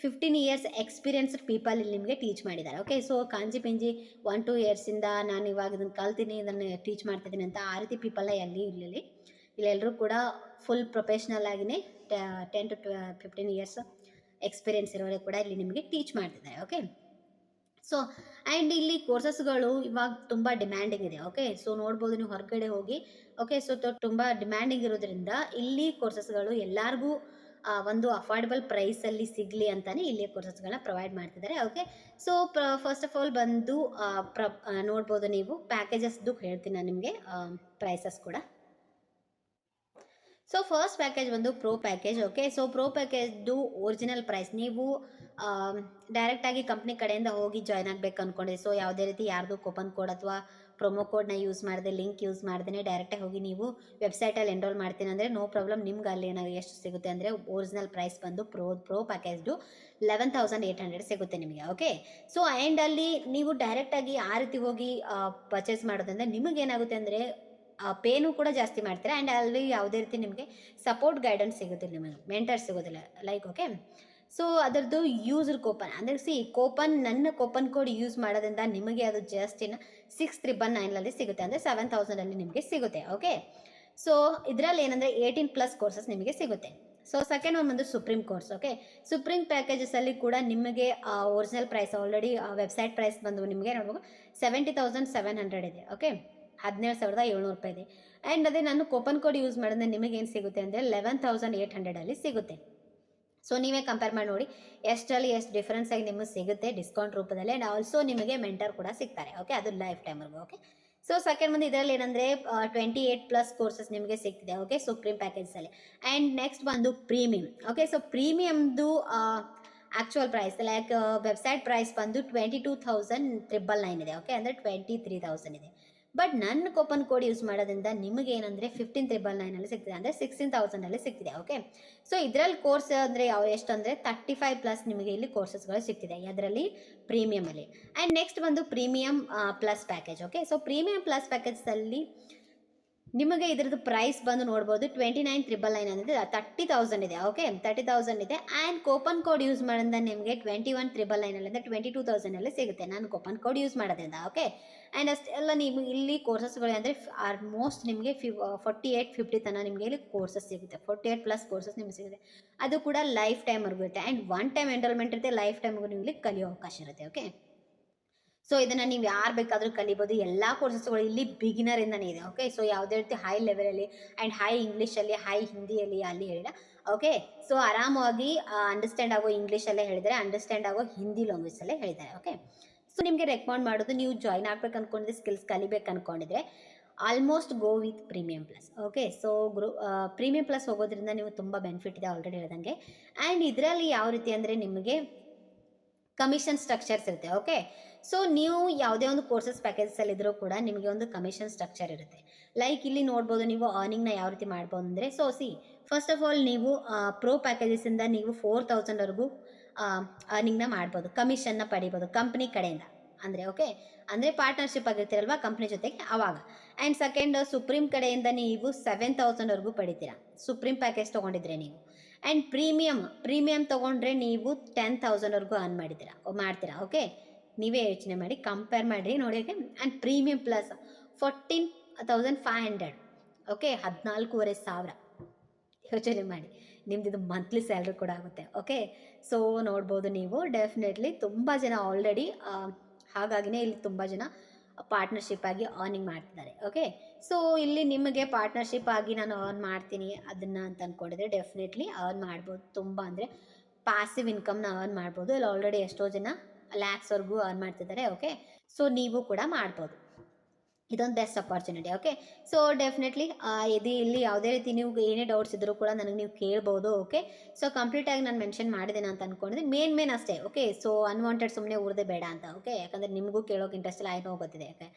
15 ಇಯರ್ಸ್ ಎಕ್ಸ್ಪೀರಿಯನ್ಸ್ಡ್ ಪೀಪಲ್ ಇಲ್ಲಿ ನಿಮಗೆ ಟೀಚ್ ಮಾಡಿದ್ದಾರೆ. ಓಕೆ, ಸೊ ಕಾಂಜಿ ಪಿಂಜಿ 1-2 ಇಯರ್ಸಿಂದ ನಾನು ಇವಾಗ ಇದನ್ನು ಕಲ್ತೀನಿ, ಇದನ್ನು ಟೀಚ್ ಮಾಡ್ತಿದ್ದೀನಿ ಅಂತ ಆ ರೀತಿ ಪೀಪಲ್ನ ಇಲ್ಲೆಲ್ಲರೂ ಕೂಡ ಫುಲ್ ಪ್ರೊಫೆಷ್ನಲ್ ಆಗಿನೇ 10 to 15 ಇಯರ್ಸ್ ಎಕ್ಸ್ಪೀರಿಯನ್ಸ್ ಇರೋರಿಗೆ ಕೂಡ ಇಲ್ಲಿ ನಿಮಗೆ ಟೀಚ್ ಮಾಡ್ತಿದ್ದಾರೆ. ಓಕೆ, ಸೊ ಆ್ಯಂಡ್ ಇಲ್ಲಿ ಕೋರ್ಸಸ್ಗಳು ಇವಾಗ ತುಂಬ ಡಿಮ್ಯಾಂಡಿಂಗ್ ಇದೆ. ಓಕೆ, ಸೊ ನೋಡ್ಬೋದು ನೀವು ಹೊರಗಡೆ ಹೋಗಿ. ಓಕೆ, ಸೊ ತುಂಬ ಡಿಮ್ಯಾಂಡಿಂಗ್ ಇರೋದ್ರಿಂದ ಇಲ್ಲಿ ಕೋರ್ಸಸ್ಗಳು ಎಲ್ಲರಿಗೂ ಒಂದು ಅಫೋರ್ಡೆಬಲ್ ಪ್ರೈಸಲ್ಲಿ ಸಿಗಲಿ ಅಂತಲೇ ಇಲ್ಲಿ ಕೋರ್ಸಸ್ಗಳನ್ನ ಪ್ರೊವೈಡ್ ಮಾಡ್ತಿದ್ದಾರೆ. Okay, so first of all ಬಂದು ನೋಡ್ಬೋದು ನೀವು ಪ್ಯಾಕೇಜಸ್ದು ಹೇಳ್ತೀನಿ ನಾನು ನಿಮಗೆ ಪ್ರೈಸಸ್ ಕೂಡ. ಸೊ ಫಸ್ಟ್ ಪ್ಯಾಕೇಜ್ ಬಂದು pro package. Okay, so pro ಪ್ಯಾಕೇಜ್ದು ಒರಿಜಿನಲ್ ಪ್ರೈಸ್ ನೀವು ಡೈರೆಕ್ಟಾಗಿ ಕಂಪ್ನಿ ಕಡೆಯಿಂದ ಹೋಗಿ ಜಾಯ್ನ್ ಆಗಬೇಕು ಅಂದ್ಕೊಂಡ್ರಿ. ಸೊ ಯಾವುದೇ ರೀತಿ ಯಾರ್ದು ಕೂಪನ್ ಕೋಡ್ ಅಥವಾ ಪ್ರೊಮೋ ಕೋಡ್ನ ಯೂಸ್ ಮಾಡಿದೆ, ಲಿಂಕ್ ಯೂಸ್ ಮಾಡ್ದೇ ಡೈರೆಕ್ಟಾಗಿ ಹೋಗಿ ನೀವು ವೆಬ್ಸೈಟಲ್ಲಿ ಎನ್ರೋಲ್ ಮಾಡ್ತೀನಿ ಅಂದರೆ ನೋ ಪ್ರಾಬ್ಲಮ್. ನಿಮ್ಗೆ ಅಲ್ಲಿ ಏನಾದ್ರು ಎಷ್ಟು ಸಿಗುತ್ತೆ ಅಂದರೆ ಒರಿಜಿನಲ್ ಪ್ರೈಸ್ ಬಂದು ಪ್ರೋ ಪ್ಯಾಕೇಜ್ದು 11,800 ಸಿಗುತ್ತೆ ನಿಮಗೆ. ಓಕೆ, ಸೊ ಆ್ಯಂಡ್ ಅಲ್ಲಿ ನೀವು ಡೈರೆಕ್ಟಾಗಿ ಆ ರೀತಿ ಹೋಗಿ ಪರ್ಚೇಸ್ ಮಾಡೋದ್ರಿಂದ ನಿಮಗೇನಾಗುತ್ತೆ ಅಂದರೆ ಪೇನು ಕೂಡ ಜಾಸ್ತಿ ಮಾಡ್ತಾರೆ. ಆ್ಯಂಡ್ ಅಲ್ಲಿ ಯಾವುದೇ ರೀತಿ ನಿಮಗೆ ಸಪೋರ್ಟ್ ಗೈಡೆನ್ಸ್ ಸಿಗೋದಿಲ್ಲ, ನಿಮಗೆ ಮೆಂಟರ್ ಸಿಗೋದಿಲ್ಲ. ಲೈಕ್ ಓಕೆ, ಸೊ ಅದರದ್ದು ಯೂಸರ್ ಕೂಪನ್ ಅಂದರೆ ನನ್ನ ಕೂಪನ್ ಕೋಡ್ ಯೂಸ್ ಮಾಡೋದ್ರಿಂದ ನಿಮಗೆ ಅದು ಜಸ್ಟ್ ಇನ್ನು 6,999 ಸಿಗುತ್ತೆ, ಅಂದರೆ 7,000 ನಿಮಗೆ ಸಿಗುತ್ತೆ. ಓಕೆ, ಸೊ ಇದರಲ್ಲಿ ಏನಂದರೆ 18+ ಕೋರ್ಸಸ್ ನಿಮಗೆ ಸಿಗುತ್ತೆ. ಸೊ ಸೆಕೆಂಡ್ ಒನ್ ಬಂದು ಸುಪ್ರೀಂ ಕೋರ್ಸ್. ಓಕೆ, ಸುಪ್ರೀಂ ಪ್ಯಾಕೇಜಸಲ್ಲಿ ಕೂಡ ನಿಮಗೆ original price already website price ಬಂದು ನಿಮಗೆ ನೋಡ್ಬೇಕು 70,700 ಇದೆ. ಓಕೆ, 17,700 ರೂಪಾಯಿ ಇದೆ. ಆ್ಯಂಡ್ ಅದೇ ನಾನು ಕೂಪನ್ ಕೋಡ್ ಯೂಸ್ ಮಾಡಿದ್ರೆ ನಿಮಗೇನು ಸಿಗುತ್ತೆ ಅಂದರೆ 11,800 ಸಿಗುತ್ತೆ. ಸೊ ನೀವೇ ಕಂಪೇರ್ ಮಾಡಿ ನೋಡಿ ಎಷ್ಟರಲ್ಲಿ ಎಷ್ಟು ಡಿಫ್ರೆನ್ಸ್ ಆಗಿ ನಿಮಗೆ ಸಿಗುತ್ತೆ ಡಿಸ್ಕೌಂಟ್ ರೂಪದಲ್ಲಿ. ಆ್ಯಂಡ್ ಆಲ್ಸೋ ನಿಮಗೆ ಮೆಂಟರ್ ಕೂಡ ಸಿಗ್ತಾರೆ. ಓಕೆ, ಅದು ಲೈಫ್ ಟೈಮ್ವರೆಗೂ. ಓಕೆ, ಸೊ ಸೆಕೆಂಡ್ ಬಂದು ಇದರಲ್ಲಿ ಏನಂದರೆ 28+ ಕೋರ್ಸಸ್ ನಿಮಗೆ ಸಿಗ್ತಿದೆ. ಓಕೆ, ಸುಪ್ರೀಂ ಪ್ಯಾಕೇಜಲ್ಲಿ. ಆ್ಯಂಡ್ ನೆಕ್ಸ್ಟ್ ಬಂದು ಪ್ರೀಮಿಯಮ್. ಓಕೆ, ಸೊ ಪ್ರೀಮಿಯಮ್ದು actual price like website price ಬಂದು 22,999 ಇದೆ. ಓಕೆ, ಅಂದರೆ 23,000 ಇದೆ. ಬಟ್ ನನ್ನ ಕೂಪನ್ ಕೋಡ್ ಯೂಸ್ ಮಾಡೋದ್ರಿಂದ ನಿಮಗೆ ಏನಂದರೆ 15,999 ಸಿಗ್ತಿದೆ, ಅಂದರೆ 16,000 ಸಿಗ್ತಿದೆ. ಓಕೆ, ಸೊ ಇದರಲ್ಲಿ ಕೋರ್ಸ್ ಅಂದರೆ ಎಷ್ಟು ಅಂದರೆ 35+ ನಿಮಗೆ ಇಲ್ಲಿ ಕೋರ್ಸಸ್ಗಳು ಸಿಗ್ತಿದೆ ಅದರಲ್ಲಿ ಪ್ರೀಮಿಯಮಲ್ಲಿ. ಆ್ಯಂಡ್ ನೆಕ್ಸ್ಟ್ ಬಂದು premium plus package. Okay, so premium plus ಪ್ಯಾಕೇಜಲ್ಲಿ ನಿಮಗೆ ಇದರದ್ದು ಪ್ರೈಸ್ ಬಂದು ನೋಡ್ಬೋದು 29,999 ಅಂದರೆ 30,000 ಇದೆ. ಓಕೆ, 30,000 ಇದೆ. ಆ್ಯಂಡ್ ಕೂಪನ್ ಕೋಡ್ ಯೂಸ್ ಮಾಡೋದ್ರಿಂದ ನಿಮಗೆ 21,999 ಅಂದರೆ 22,000 ಸಿಗುತ್ತೆ ನಾನು ಕೂಪನ್ ಕೋಡ್ ಯೂಸ್ ಮಾಡೋದ್ರಿಂದ. ಓಕೆ, ಆ್ಯಂಡ್ ಅಷ್ಟೆಲ್ಲ ನೀವು ಇಲ್ಲಿ ಕೋರ್ಸಸ್ಗಳು ಅಂದರೆ ಆಲ್ಮೋಸ್ಟ್ ನಿಮಗೆ 48-50 ತನಕ ನಿಮಗೆ ಇಲ್ಲಿ ಕೋರ್ಸಸ್ ಸಿಗುತ್ತೆ. 48+ ಕೋರ್ಸಸ್ ನಿಮಗೆ ಸಿಗುತ್ತೆ, ಅದು ಕೂಡ ಲೈಫ್ ಟೈಮ್ವರೆಗೂ ಇರುತ್ತೆ. ಆ್ಯಂಡ್ ಒನ್ ಟೈಮ್ ಎನ್ರೋಲ್ಮೆಂಟ್ ಇರುತ್ತೆ, ಲೈಫ್ ಟೈಮ್ಗೂ ನೀವು ಇಲ್ಲಿ ಕಲಿಯೋ ಅವಕಾಶ ಇರುತ್ತೆ. ಓಕೆ, ಸೊ ಇದನ್ನು ನೀವು ಯಾರು ಬೇಕಾದರೂ ಕಲಿಬೋದು. ಎಲ್ಲ ಕೋರ್ಸಸ್ಗಳು ಇಲ್ಲಿ ಬಿಗಿನರಿಂದನೇ ಇದೆ. ಓಕೆ, ಸೊ ಯಾವುದೇ ರೀತಿ ಹೈ ಲೆವೆಲಲ್ಲಿ ಆ್ಯಂಡ್ ಹೈ ಇಂಗ್ಲೀಷಲ್ಲಿ, ಹೈ ಹಿಂದಿಯಲ್ಲಿ ಅಲ್ಲಿ ಹೇಳಿಲ್ಲ. ಓಕೆ, ಸೊ ಆರಾಮಾಗಿ ಅಂಡರ್ಸ್ಟ್ಯಾಂಡ್ ಆಗೋ ಇಂಗ್ಲೀಷಲ್ಲೇ ಹೇಳಿದ್ದಾರೆ, ಅಂಡರ್ಸ್ಟ್ಯಾಂಡ್ ಆಗೋ ಹಿಂದಿ ಲ್ಯಾಂಗ್ವೇಜಲ್ಲೇ ಹೇಳಿದ್ದಾರೆ. ಓಕೆ, ಸೊ ನಿಮಗೆ ರೆಕಮೆಂಡ್ ಮಾಡೋದು ನೀವು ಜಾಯ್ನ್ ಆಗ್ಬೇಕು ಅಂದ್ಕೊಂಡಿದ್ರೆ, ಸ್ಕಿಲ್ಸ್ ಕಲಿಬೇಕು ಅಂದ್ಕೊಂಡಿದ್ರೆ almost go with premium plus. Okay, so premium plus ಹೋಗೋದ್ರಿಂದ ನೀವು ತುಂಬ ಬೆನಿಫಿಟ್ ಇದೆ ಆಲ್ರೆಡಿ ಹೇಳ್ದಂಗೆ. ಆ್ಯಂಡ್ ಇದರಲ್ಲಿ ಯಾವ ರೀತಿ ಅಂದರೆ ನಿಮಗೆ ಕಮಿಷನ್ ಸ್ಟ್ರಕ್ಚರ್ಸ್ ಇರುತ್ತೆ. ಓಕೆ, ಸೊ ನೀವು ಯಾವುದೇ ಒಂದು ಕೋರ್ಸಸ್ ಪ್ಯಾಕೇಜಸಲ್ಲಿ ಇದ್ರೂ ಕೂಡ ನಿಮಗೆ ಒಂದು ಕಮಿಷನ್ ಸ್ಟ್ರಕ್ಚರ್ ಇರುತ್ತೆ. ಲೈಕ್ ಇಲ್ಲಿ ನೋಡ್ಬೋದು ನೀವು ಅರ್ನಿಂಗ್ನ ಯಾವ ರೀತಿ ಮಾಡ್ಬೋದು ಅಂದರೆ, ಸೊ ಫಸ್ಟ್ ಆಫ್ ಆಲ್ ನೀವು ಪ್ರೋ ಪ್ಯಾಕೇಜಸ್ಸಿಂದ ನೀವು 4,000ವರೆಗೂ ಅರ್ನಿಂಗ್ನ ಮಾಡ್ಬೋದು, ಕಮಿಷನ್ನ ಪಡಿಬೋದು ಕಂಪ್ನಿ ಕಡೆಯಿಂದ ಅಂದರೆ. ಓಕೆ, ಅಂದರೆ ಪಾರ್ಟ್ನರ್ಶಿಪ್ ಆಗಿರ್ತೀರಲ್ವ ಕಂಪ್ನಿ ಜೊತೆಗೆ ಆವಾಗ. ಆ್ಯಂಡ್ ಸೆಕೆಂಡ್ ಸುಪ್ರೀಂ ಕಡೆಯಿಂದ ನೀವು 7,000ವರೆಗೂ ಪಡಿತೀರಾ ಸುಪ್ರೀಂ ಪ್ಯಾಕೇಜ್ ತೊಗೊಂಡಿದ್ರೆ ನೀವು. ಆ್ಯಂಡ್ ಪ್ರೀಮಿಯಮ್ ತೊಗೊಂಡ್ರೆ ನೀವು 10,000ವರೆಗೂ ಅರ್ನ್ ಮಾಡ್ತೀರಾ. ಓಕೆ, ನೀವೇ ಯೋಚನೆ ಮಾಡಿ, ಕಂಪೇರ್ ಮಾಡಿ ನೋಡಿ. Okay, and premium plus 14,500. Okay, 14,500 ಯೋಚನೆ ಮಾಡಿ. ನಿಮ್ದು ಇದು ಮಂತ್ಲಿ ಸ್ಯಾಲ್ರಿ ಕೂಡ ಆಗುತ್ತೆ. ಓಕೆ, ಸೊ ನೋಡ್ಬೋದು ನೀವು ಡೆಫಿನೆಟ್ಲಿ ತುಂಬ ಜನ ಆಲ್ರೆಡಿ, ಹಾಗಾಗಿನೇ ಇಲ್ಲಿ ತುಂಬ ಜನ ಪಾರ್ಟ್ನರ್ಶಿಪ್ ಆಗಿ ಅರ್ನಿಂಗ್ ಮಾಡ್ತಿದ್ದಾರೆ. ಓಕೆ, ಸೊ ಇಲ್ಲಿ ನಿಮಗೆ ಪಾರ್ಟ್ನರ್ಶಿಪ್ ಆಗಿ ನಾನು ಅರ್ನ್ ಮಾಡ್ತೀನಿ ಅದನ್ನು ಅಂತ ಅಂದ್ಕೊಂಡಿದ್ರೆ ಡೆಫಿನೆಟ್ಲಿ ಅರ್ನ್ ಮಾಡ್ಬೋದು. ತುಂಬ ಅಂದರೆ ಪಾಸಿವ್ ಇನ್ಕಮ್ನ ಅರ್ನ್ ಮಾಡ್ಬೋದು. ಇಲ್ಲಿ ಆಲ್ರೆಡಿ ಎಷ್ಟೋ ಜನ ಲ್ಯಾಕ್ಸ್ವರೆಗೂ ಅರ್ನ್ ಮಾಡ್ತಿದ್ದಾರೆ. ಓಕೆ, ಸೊ ನೀವು ಕೂಡ ಮಾಡ್ಬೋದು. ಇದೊಂದು best opportunity. Okay, so definitely ಇಲ್ಲಿ ಯಾವುದೇ ರೀತಿ ನೀವು ಏನೇ ಡೌಟ್ಸ್ ಇದ್ದರೂ ಕೂಡ ನನಗೆ ನೀವು ಕೇಳ್ಬೋದು. ಓಕೆ, ಸೊ ಕಂಪ್ಲೀಟಾಗಿ ನಾನು ಮೆನ್ಷನ್ ಮಾಡಿದ್ದೇನೆ ಅಂತ ಅಂದ್ಕೊಂಡಿದ್ದೆ. ಮೇನ್ ಅಷ್ಟೇ. ಓಕೆ, ಸೊ ಅನ್ವಾಂಟೆಡ್ ಸುಮ್ಮನೆ ಊರದೇ ಬೇಡ ಅಂತ. ಓಕೆ, ಯಾಕಂದರೆ ನಿಮಗೂ ಕೇಳೋಕೆ ಇಂಟ್ರೆಸ್ಟ್ ಇಲ್ಲ, ಆಯ್ತು ಗೊತ್ತಿದೆ. ಯಾಕೆ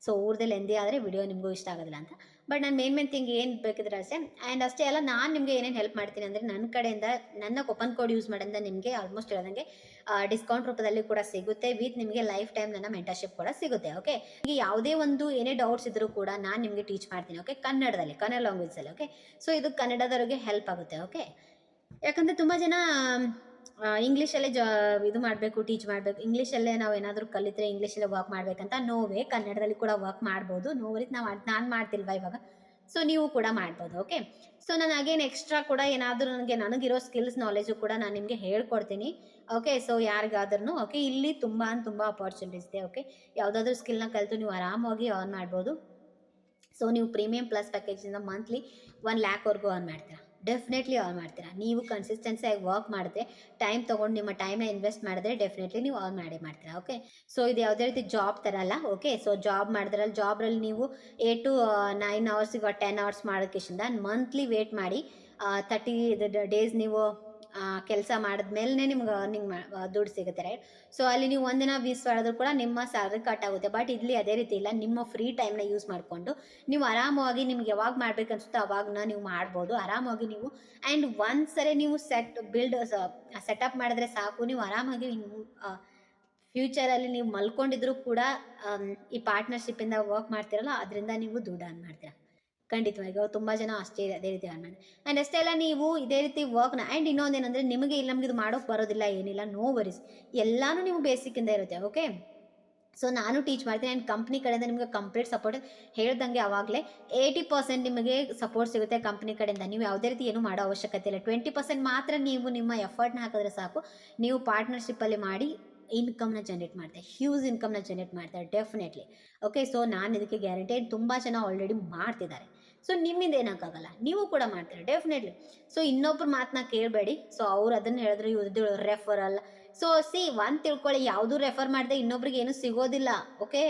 ಸೊ ಊರದೇ ಲೆಂದಿ ಆದರೆ ವಿಡಿಯೋ ನಿಮಗೂ ಇಷ್ಟ ಆಗೋದಿಲ್ಲ ಅಂತ. ಬಟ್ ನಾನು ಮೇನ್ ಥಿಂಗ್ ಏನು ಬೇಕಿದ್ರೆ ಅಷ್ಟೇ. ಆ್ಯಂಡ್ ಅಷ್ಟೇ ಅಲ್ಲ, ನಾನು ನಿಮಗೆ ಏನೇನು ಹೆಲ್ಪ್ ಮಾಡ್ತೀನಿ ಅಂದರೆ ನನ್ನ ಕಡೆಯಿಂದ ನನ್ನ ಕೂಪನ್ ಕೋಡ್ ಯೂಸ್ ಮಾಡೋದ್ರಿಂದ ನಿಮಗೆ ಆಲ್ಮೋಸ್ಟ್ ಹೇಳೋದಂಗೆ ಡಿಸ್ಕೌಂಟ್ ರೂಪದಲ್ಲಿ ಕೂಡ ಸಿಗುತ್ತೆ. ವಿತ್ ನಿಮಗೆ ಲೈಫ್ ಟೈಮ್ ನನ್ನ ಮೆಂಟರ್ಶಿಪ್ ಕೂಡ ಸಿಗುತ್ತೆ. ಓಕೆ, ಈಗ ಯಾವುದೇ ಒಂದು ಏನೇ ಡೌಟ್ಸ್ ಇದ್ದರೂ ಕೂಡ ನಾನು ನಿಮಗೆ ಟೀಚ್ ಮಾಡ್ತೀನಿ. ಓಕೆ, ಕನ್ನಡ ಲ್ಯಾಂಗ್ವೇಜಲ್ಲಿ. ಓಕೆ, ಸೊ ಇದು ಕನ್ನಡದವರಿಗೆ ಹೆಲ್ಪ್ ಆಗುತ್ತೆ. ಓಕೆ, ಯಾಕಂದರೆ ತುಂಬ ಜನ ಇಂಗ್ಲೀಷಲ್ಲೇ ಇದು ಮಾಡಬೇಕು, ಟೀಚ್ ಮಾಡಬೇಕು, ಇಂಗ್ಲೀಷಲ್ಲೇ ನಾವು ಏನಾದರೂ ಕಲಿತರೆ ಇಂಗ್ಲೀಷಲ್ಲೇ ವರ್ಕ್ ಮಾಡಬೇಕಂತ. ನೋವೇ ಕನ್ನಡದಲ್ಲಿ ಕೂಡ ವರ್ಕ್ ಮಾಡ್ಬೋದು. ನೋವರಿಗೆ ನಾನು ಮಾಡ್ತಿಲ್ವಾ ಇವಾಗ, ಸೊ ನೀವು ಕೂಡ ಮಾಡ್ಬೋದು. ಓಕೆ, ಸೊ ನಾನು ಅಗೇನ್ ಎಕ್ಸ್ಟ್ರಾ ಕೂಡ ಏನಾದರೂ ನನಗಿರೋ ಸ್ಕಿಲ್ಸ್ ನಾಲೆಜು ಕೂಡ ನಾನು ನಿಮಗೆ ಹೇಳ್ಕೊಡ್ತೀನಿ. ಓಕೆ, ಸೊ ಯಾರಿಗಾದ್ರೂ. ಓಕೆ, ಇಲ್ಲಿ ತುಂಬ ಅಪಾರ್ಚುನಿಟೀಸ್ ಇದೆ. ಓಕೆ, ಯಾವುದಾದ್ರೂ ಸ್ಕಿಲ್ನ ಕಲಿತು ನೀವು ಆರಾಮಾಗಿ ಅರ್ನ್ ಮಾಡ್ಬೋದು. ಸೊ ನೀವು ಪ್ರೀಮಿಯಂ ಪ್ಲಸ್ ಪ್ಯಾಕೇಜಿಂದ ಮಂತ್ಲಿ 1 ಲ್ಯಾಕ್ವರೆಗೂ ಅರ್ನ್ ಮಾಡ್ತೀರಾ. ಡೆಫಿನೆಟ್ಲಿ ಅರ್ನ್ ಮಾಡ್ತೀರಾ. ನೀವು ಕನ್ಸಿಸ್ಟೆನ್ಸಿಯಾಗಿ ವರ್ಕ್ ಮಾಡಿದ್ರೆ, ಟೈಮ್ ತೊಗೊಂಡು ನಿಮ್ಮ ಟೈಮ್ನ ಇನ್ವೆಸ್ಟ್ ಮಾಡಿದ್ರೆ ಡೆಫಿನೆಟ್ಲಿ ನೀವು ಅರ್ನ್ ಮಾಡ್ತೀರಾ. ಓಕೆ, ಸೊ ಇದು ಯಾವುದೇ ರೀತಿ ಜಾಬ್ ಥರ ಅಲ್ಲ. ಓಕೆ, ಸೊ ಜಾಬ್ ಮಾಡಿದ್ರಲ್ಲಿ ಜಾಬ್ರಲ್ಲಿ ನೀವು 8 to 9 hours ಈಗ 10 hours ಮಾಡೋಕ್ಕಿಂತ ಮಂತ್ಲಿ ವೇಟ್ ಮಾಡಿ 30 ಡೇಸ್ ನೀವು ಕೆಲಸ ಮಾಡಿದ್ಮೇಲೆ ನಿಮ್ಗೆ ದುಡ್ಡು ಸಿಗುತ್ತೆ. ರೈಟ್, ಸೊ ಅಲ್ಲಿ ನೀವು ಒಂದಿನ ವೀಸ್ ಮಾಡಿದ್ರು ಕೂಡ ನಿಮ್ಮ ಸ್ಯಾಲ್ರಿ ಕಟ್ ಆಗುತ್ತೆ. ಬಟ್ ಇಲ್ಲಿ ಅದೇ ರೀತಿ ಇಲ್ಲ. ನಿಮ್ಮ ಫ್ರೀ ಟೈಮ್ನ ಯೂಸ್ ಮಾಡಿಕೊಂಡು ನೀವು ಆರಾಮವಾಗಿ ನಿಮ್ಗೆ ಯಾವಾಗ ಮಾಡ್ಬೇಕು ಅನ್ಸುತ್ತೋ ಅವಾಗನ ನೀವು ಮಾಡ್ಬೋದು ಆರಾಮಾಗಿ ನೀವು. ಆ್ಯಂಡ್ ಒಂದ್ಸರಿ ನೀವು ಸೆಟಪ್ ಮಾಡಿದ್ರೆ ಸಾಕು, ನೀವು ಆರಾಮಾಗಿ ಫ್ಯೂಚರಲ್ಲಿ ನೀವು ಮಲ್ಕೊಂಡಿದ್ರು ಕೂಡ ಈ ಪಾರ್ಟ್ನರ್ಶಿಪ್ಪಿಂದ ವರ್ಕ್ ಮಾಡ್ತಿರಲ್ಲ, ಅದರಿಂದ ನೀವು ದುಡ್ಡು ಅರ್ನ್ ಮಾಡ್ತೀರಾ. ಖಂಡಿತವಾಗಿ ತುಂಬ ಜನ ಅಷ್ಟೇ ಅದೇ ರೀತಿ ಅರ್ನ್ ಮಾಡಿ. ಆ್ಯಂಡ್ ಅಷ್ಟೇ ಅಲ್ಲ, ನೀವು ಇದೇ ರೀತಿ ವರ್ಕ್ನ ಆ್ಯಂಡ್ ಇನ್ನೊಂದೇನೆಂದರೆ ನಿಮಗೆ ನಮ್ಗೆ ಇದು ಮಾಡೋಕ್ಕೆ ಬರೋದಿಲ್ಲ ಏನಿಲ್ಲ, ನೋ ವರೀಸ್, ಎಲ್ಲನೂ ನೀವು ಬೇಸಿಕ್ಕಿಂದ ಇರುತ್ತೆ. ಓಕೆ, ಸೊ ನಾನು ಟೀಚ್ ಮಾಡ್ತೀನಿ. ಆ್ಯಂಡ್ ಕಂಪ್ನಿ ಕಡೆಯಿಂದ ನಿಮಗೆ ಕಂಪ್ಲೀಟ್ ಸಪೋರ್ಟ್ ಹೇಳ್ದಂಗೆ ಆವಾಗಲೇ 80% ನಿಮಗೆ ಸಪೋರ್ಟ್ ಸಿಗುತ್ತೆ ಕಂಪ್ನಿ ಕಡೆಯಿಂದ. ನೀವು ಯಾವುದೇ ರೀತಿ ಏನೂ ಮಾಡೋ ಅವಶ್ಯಕತೆ ಇಲ್ಲ. 20% ಮಾತ್ರ ನೀವು ನಿಮ್ಮ ಎಫರ್ಟ್ನ ಹಾಕಿದ್ರೆ ಸಾಕು. ನೀವು ಪಾರ್ಟ್ನರ್ಶಿಪ್ಪಲ್ಲಿ ಮಾಡಿ ಇನ್ಕಮ್ನ ಜನ್ರೇಟ್ ಮಾಡ್ತಾರೆ, ಹ್ಯೂಜ್ ಇನ್ಕಮ್ನ ಜನ್ರೇಟ್ ಮಾಡ್ತಾರೆ ಡೆಫಿನೆಟ್ಲಿ. ಓಕೆ, ಸೊ ನಾನು ಇದಕ್ಕೆ ಗ್ಯಾರಂಟಿ. ತುಂಬ ಜನ ಆಲ್ರೆಡಿ ಮಾಡ್ತಿದ್ದಾರೆ. ಸೊ ನಿಮ್ಮಿಂದ ಏನಾಗಲ್ಲ, ನೀವು ಕೂಡ ಮಾಡ್ತೀರಾ ಡೆಫಿನೆಟ್ಲಿ. ಸೊ ಇನ್ನೊಬ್ರು ಮಾತನ್ನ ಕೇಳಬೇಡಿ. ಸೊ ಅವ್ರು ಅದನ್ನು ಹೇಳಿದ್ರು ಇವ್ರದ್ದು ರೆಫರಲ್. ಸೊ ಒಂದು ತಿಳ್ಕೊಳ್ಳಿ, ಯಾವುದೂ ರೆಫರ್ ಮಾಡಿದೆ ಇನ್ನೊಬ್ರಿಗೆ ಏನೂ ಸಿಗೋದಿಲ್ಲ. ಓಕೆ,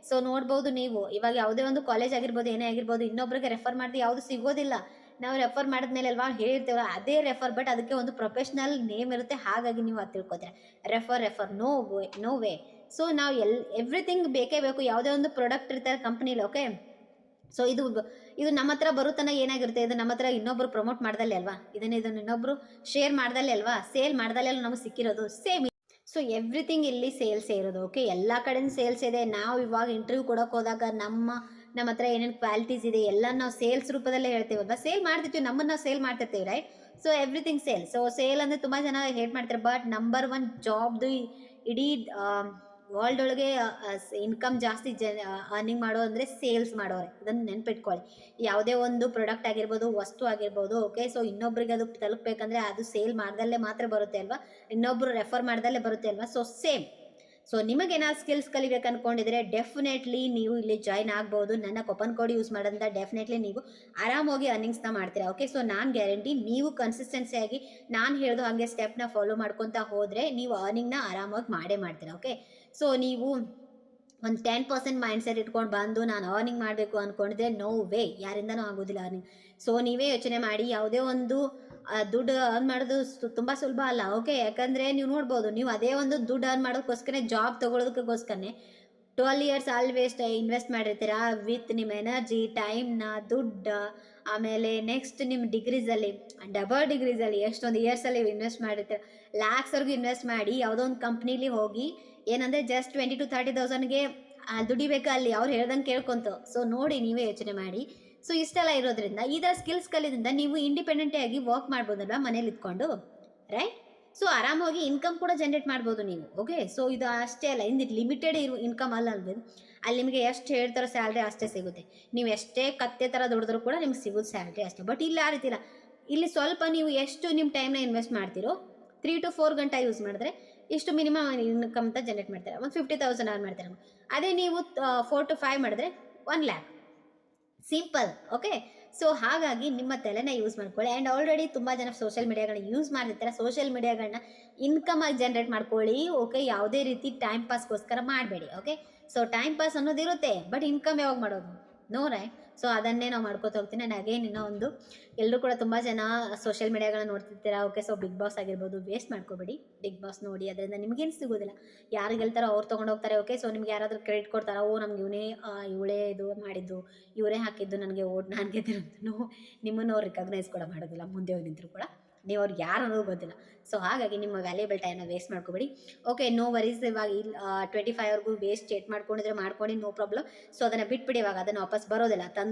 ಸೊ ನೋಡ್ಬೋದು ನೀವು ಇವಾಗ ಯಾವುದೇ ಒಂದು ಕಾಲೇಜ್ ಆಗಿರ್ಬೋದು, ಏನೇ ಆಗಿರ್ಬೋದು, ಇನ್ನೊಬ್ರಿಗೆ ರೆಫರ್ ಮಾಡಿದೆ ಯಾವುದು ಸಿಗೋದಿಲ್ಲ. ನಾವು ರೆಫರ್ ಮಾಡಿದ್ಮೇಲೆ ಅಲ್ವಾ ಹೇಳ್ತೇವೆ ಅದೇ ರೆಫರ್, ಬಟ್ ಅದಕ್ಕೆ ಒಂದು ಪ್ರೊಫೆಷ್ನಲ್ ನೇಮ್ ಇರುತ್ತೆ. ಹಾಗಾಗಿ ನೀವು ಅದು ತಿಳ್ಕೊತೀರ ರೆಫರ್ ನೋ ವೇ. ಸೊ ನಾವು ಎವ್ರಿಥಿಂಗ್ ಬೇಕೇ ಬೇಕು. ಯಾವುದೇ ಒಂದು ಪ್ರಾಡಕ್ಟ್ ಇರ್ತಾರೆ ಕಂಪ್ನಿಲಿ. ಓಕೆ, ಸೊ ಇದು ನಮ್ಮ ಹತ್ರ ಬರುತ್ತಾನೆ ಏನಾಗಿರುತ್ತೆ, ಇದು ನಮ್ಮ ಹತ್ರ ಇನ್ನೊಬ್ರು ಪ್ರಮೋಟ್ ಮಾಡ್ದಲ್ಲೇ ಅಲ್ವಾ, ಇದನ್ನು ಇನ್ನೊಬ್ರು ಶೇರ್ ಮಾಡ್ದಲ್ಲೇ ಅಲ್ವಾ, ಸೇಲ್ ಮಾಡ್ದಲ್ಲೇ ನಮಗೆ ಸಿಕ್ಕಿರೋದು ಸೇಮ್. ಸೊ ಎವ್ರಿಥಿಂಗ್ ಇಲ್ಲಿ ಸೇಲ್ಸೇ ಇರೋದು. ಓಕೆ, ಎಲ್ಲ ಕಡೆನೂ ಸೇಲ್ಸ್ ಇದೆ. ನಾವು ಇವಾಗ ಇಂಟರ್ವ್ಯೂ ಕೊಡೋಕೆ ಹೋದಾಗ ನಮ್ಮ ಹತ್ರ ಏನೇನು ಕ್ವಾಲಿಟೀಸ್ ಇದೆ ಎಲ್ಲ ನಾವು ಸೇಲ್ಸ್ ರೂಪದಲ್ಲೇ ಹೇಳ್ತೀವಲ್ವಾ, ಸೇಲ್ ಮಾಡ್ತಿರ್ತೀವಿ, ನಮ್ಮನ್ನು ನಾವು ಸೇಲ್ ಮಾಡ್ತಿರ್ತೀವಿ. Right, so everything sale. So sale ಅಂದರೆ ತುಂಬ ಜನ ಹೇಟ್ ಮಾಡ್ತಾರೆ, ಬಟ್ ನಂಬರ್ 1 ಜಾಬ್ದು ಇಡೀ ವರ್ಲ್ಡ್ ಒಳಗೆ ಇನ್ಕಮ್ ಜಾಸ್ತಿ ಅರ್ನಿಂಗ್ ಮಾಡೋ ಅಂದರೆ ಸೇಲ್ಸ್ ಮಾಡೋರೆ. ಇದನ್ನು ನೆನ್ಪಿಟ್ಕೊಳ್ಳಿ. ಯಾವುದೇ ಒಂದು ಪ್ರಾಡಕ್ಟ್ ಆಗಿರ್ಬೋದು, ವಸ್ತು ಆಗಿರ್ಬೋದು. ಓಕೆ, ಸೊ ಇನ್ನೊಬ್ರಿಗೆ ಅದು ತಲುಪಬೇಕಂದ್ರೆ ಅದು ಸೇಲ್ ಮಾಡ್ದಲ್ಲೇ ಮಾತ್ರ ಬರುತ್ತೆ ಅಲ್ವಾ, ಇನ್ನೊಬ್ರು ರೆಫರ್ ಮಾಡ್ದಲ್ಲೇ ಬರುತ್ತೆ ಅಲ್ವಾ. So same. ಸೊ ನಿಮಗೇನಾದ್ರು ಸ್ಕಿಲ್ಸ್ ಕಲಿಬೇಕು ಅಂದ್ಕೊಂಡಿದ್ರೆ ಡೆಫಿನೆಟ್ಲಿ ನೀವು ಇಲ್ಲಿ ಜಾಯ್ನ್ ಆಗ್ಬೋದು. ನನ್ನ ಕೂಪನ್ ಕೋಡ್ ಯೂಸ್ ಮಾಡೋದ್ರಿಂದ ಡೆಫಿನೆಟ್ಲಿ ನೀವು ಆರಾಮಾಗಿ ಅರ್ನಿಂಗ್ಸ್ನ ಮಾಡ್ತೀರಾ. ಓಕೆ, ಸೊ ನಾನು ಗ್ಯಾರಂಟಿ ನೀವು ಕನ್ಸಿಸ್ಟೆನ್ಸಿಯಾಗಿ ನಾನು ಹೇಳ್ದು ಹಾಗೆ ಸ್ಟೆಪ್ನ ಫಾಲೋ ಮಾಡ್ಕೊತಾ ಹೋದರೆ ನೀವು ಅರ್ನಿಂಗ್ನ ಆರಾಮಾಗಿ ಮಾಡ್ತೀರಾ. ಓಕೆ, ಸೊ ನೀವು ಒಂದು 10% ಮೈಂಡ್ಸೆಟ್ ಇಟ್ಕೊಂಡು ಬಂದು ನಾನು ಅರ್ನಿಂಗ್ ಮಾಡಬೇಕು ಅಂದ್ಕೊಂಡಿದ್ರೆ ನೋ ವೇ, ಯಾರಿಂದನೂ ಆಗೋದಿಲ್ಲ ಅರ್ನಿಂಗ್. ಸೊ ನೀವೇ ಯೋಚನೆ ಮಾಡಿ, ಯಾವುದೇ ಒಂದು ದುಡ್ಡು ಅರ್ನ್ ಮಾಡೋದು ತುಂಬ ಸುಲಭ ಅಲ್ಲ. ಓಕೆ, ಯಾಕಂದರೆ ನೀವು ನೋಡ್ಬೋದು, ನೀವು ಅದೇ ಒಂದು ದುಡ್ಡು ಅರ್ನ್ ಮಾಡೋದಕ್ಕೋಸ್ಕರ ಜಾಬ್ ತೊಗೊಳೋದಕ್ಕೋಸ್ಕರನೇ 12 years ಆಲ್ವೇಸ್ಟ್ ಇನ್ವೆಸ್ಟ್ ಮಾಡಿರ್ತೀರಾ ವಿತ್ ನಿಮ್ಮ ಎನರ್ಜಿ, ಟೈಮ್ನ, ದುಡ್ಡು. ಆಮೇಲೆ ನೆಕ್ಸ್ಟ್ ನಿಮ್ಮ ಡಬಲ್ ಡಿಗ್ರೀಸಲ್ಲಿ ಎಷ್ಟೊಂದು ಇಯರ್ಸಲ್ಲಿ ಇನ್ವೆಸ್ಟ್ ಮಾಡಿರ್ತೀರ. ಲ್ಯಾಕ್ಸ್ವರೆಗೂ ಇನ್ವೆಸ್ಟ್ ಮಾಡಿ ಯಾವುದೋ ಒಂದು ಕಂಪ್ನೀಲಿ ಹೋಗಿ ಏನಂದರೆ ಜಸ್ಟ್ 20,000 to 30,000ಗೆ ದುಡಿಬೇಕು ಅಲ್ಲಿ ಅವ್ರು ಹೇಳ್ದಂಗೆ ಕೇಳ್ಕೊಂತು. ಸೊ ನೋಡಿ, ನೀವೇ ಯೋಚನೆ ಮಾಡಿ. ಸೊ ಇಷ್ಟೆಲ್ಲ ಇರೋದ್ರಿಂದ ಈ ಥರ ಸ್ಕಿಲ್ಸ್ ಕಲಿಯೋದ್ರಿಂದ ನೀವು ಇಂಡಿಪೆಂಡೆಂಟೇ ಆಗಿ ವರ್ಕ್ ಮಾಡ್ಬೋದಲ್ವಾ ಮನೇಲಿ ಇದ್ಕೊಂಡು, ರೈಟ್? ಸೊ ಆರಾಮಾಗಿ ಇನ್ಕಮ್ ಕೂಡ ಜನರೇಟ್ ಮಾಡ್ಬೋದು ನೀವು. ಓಕೆ, ಸೊ ಇದು ಅಷ್ಟೇ ಅಲ್ಲ, ಇಂದು ಲಿಮಿಟೆಡ್ ಇನ್ಕಮ್ ಅಲ್ಲ ಅಲ್ವೇದು. ಅಲ್ಲಿ ನಿಮಗೆ ಎಷ್ಟು ಹೇಳ್ತಾರೋ ಸ್ಯಾಲ್ರಿ ಅಷ್ಟೇ ಸಿಗುತ್ತೆ. ನೀವು ಎಷ್ಟೇ ಕತ್ತೆ ಥರ ದುಡಿದ್ರೂ ಕೂಡ ನಿಮ್ಗೆ ಸಿಗೋದು ಸ್ಯಾಲ್ರಿ ಅಷ್ಟೇ. ಬಟ್ ಇಲ್ಲಿ ಆ ರೀತಿ ಇಲ್ಲ. ಇಲ್ಲಿ ಸ್ವಲ್ಪ ನೀವು ಎಷ್ಟು ನಿಮ್ಮ ಟೈಮ್ನ ಇನ್ವೆಸ್ಟ್ ಮಾಡ್ತೀರೋ 3 to 4 ಗಂಟೆ ಯೂಸ್ ಮಾಡಿದ್ರೆ ಇಷ್ಟು ಮಿನಿಮಮ್ ಇನ್ಕಮ್ ಅಂತ ಜನರೇಟ್ ಮಾಡ್ತಾರೆ. ಒಂದು 50,000 ಅರ್ನ್ ಮಾಡ್ತಾರೆ. ಅದೇ ನೀವು 4 to 5 ಮಾಡಿದ್ರೆ 1 lakh. ಸಿಂಪಲ್. ಓಕೆ, ಸೊ ಹಾಗಾಗಿ ನಿಮ್ಮ ತಲೆನ ಯೂಸ್ ಮಾಡ್ಕೊಳ್ಳಿ. ಆ್ಯಂಡ್ ಆಲ್ರೆಡಿ ತುಂಬ ಜನ ಸೋಷಿಯಲ್ ಮೀಡಿಯಾಗಳನ್ನ ಯೂಸ್ ಮಾಡಿರ್ತಾರೆ. ಸೋಷಿಯಲ್ ಮೀಡಿಯಾಗಳನ್ನ ಇನ್ಕಮ್ ಆಗಿ ಜನರೇಟ್ ಮಾಡ್ಕೊಳ್ಳಿ. ಓಕೆ, ಯಾವುದೇ ರೀತಿ ಟೈಮ್ ಪಾಸ್ಗೋಸ್ಕರ ಮಾಡಬೇಡಿ. ಓಕೆ, ಸೊ ಟೈಮ್ ಪಾಸ್ ಅನ್ನೋದಿರುತ್ತೆ, ಬಟ್ ಇನ್ಕಮ್ ಯಾವಾಗ ಮಾಡೋದು? No, right? ಸೊ ಅದನ್ನೇ ನಾವು ಮಾಡ್ಕೋತ ಹೋಗ್ತೀನಿ. ನಾನು ಅಗೇನ್ ಇನ್ನೂ ಒಂದು, ಎಲ್ಲರೂ ಕೂಡ ತುಂಬ ಜನ ಸೋಷಿಯಲ್ ಮೀಡಿಯಾಗಳನ್ನ ನೋಡ್ತಿರ್ತೀರಾ. ಓಕೆ, ಸೊ ಬಿಗ್ ಬಾಸ್ ಆಗಿರ್ಬೋದು, ವೇಸ್ಟ್ ಮಾಡ್ಕೋಬೇಡಿ. ಬಿಗ್ ಬಾಸ್ ನೋಡಿ, ಅದರಿಂದ ನಿಮಗೇನು ಸಿಗೋದಿಲ್ಲ. ಯಾರು ಗೆಲ್ತಾರೋ ಅವ್ರು ತೊಗೊಂಡೋಗ್ತಾರೆ. ಓಕೆ, ಸೊ ನಿಮ್ಗೆ ಯಾರಾದರೂ ಕ್ರೆಡಿಟ್ ಕೊಡ್ತಾರೋ, ಓ ನಮ್ಗೆ ಇವಳೇ ಇದು ಮಾಡಿದ್ದು, ಇವರೇ ಹಾಕಿದ್ದು ನನಗೆ ಓಟ್, ನಾನು ಗೆದ್ದಿರೋದು. ನಿಮ್ಮನ್ನು ಅವ್ರು ರಿಕಗ್ನೈಸ್ ಕೂಡ ಮಾಡೋದಿಲ್ಲ. ಮುಂದೆ ಹೋಗಿ ನಿಂತರೂ ಕೂಡ ನೀವು ಅವ್ರಿಗೆ ಯಾರು ಅನ್ನೋದು ಗೊತ್ತಿಲ್ಲ. ಸೊ ಹಾಗಾಗಿ ನಿಮ್ಮ ವ್ಯಾಲ್ಯೂಬಲ್ ಟೈಮ್ನ ವೇಸ್ಟ್ ಮಾಡ್ಕೋಬೇಡಿ. Okay, no worries. ಇವಾಗ ಇಲ್ಲಿ 25ವರೆಗೂ ವೇಸ್ಟ್ ಚೇಟ್ ಮಾಡ್ಕೊಂಡಿದ್ರೆ ಮಾಡ್ಕೊಂಡು, ನೋ ಪ್ರಾಬ್ಲಮ್. ಸೊ ಅದನ್ನು ಬಿಟ್ಬಿಡಿ. ಇವಾಗ ಅದನ್ನು ವಾಪಸ್ ಬರೋದಿಲ್ಲ,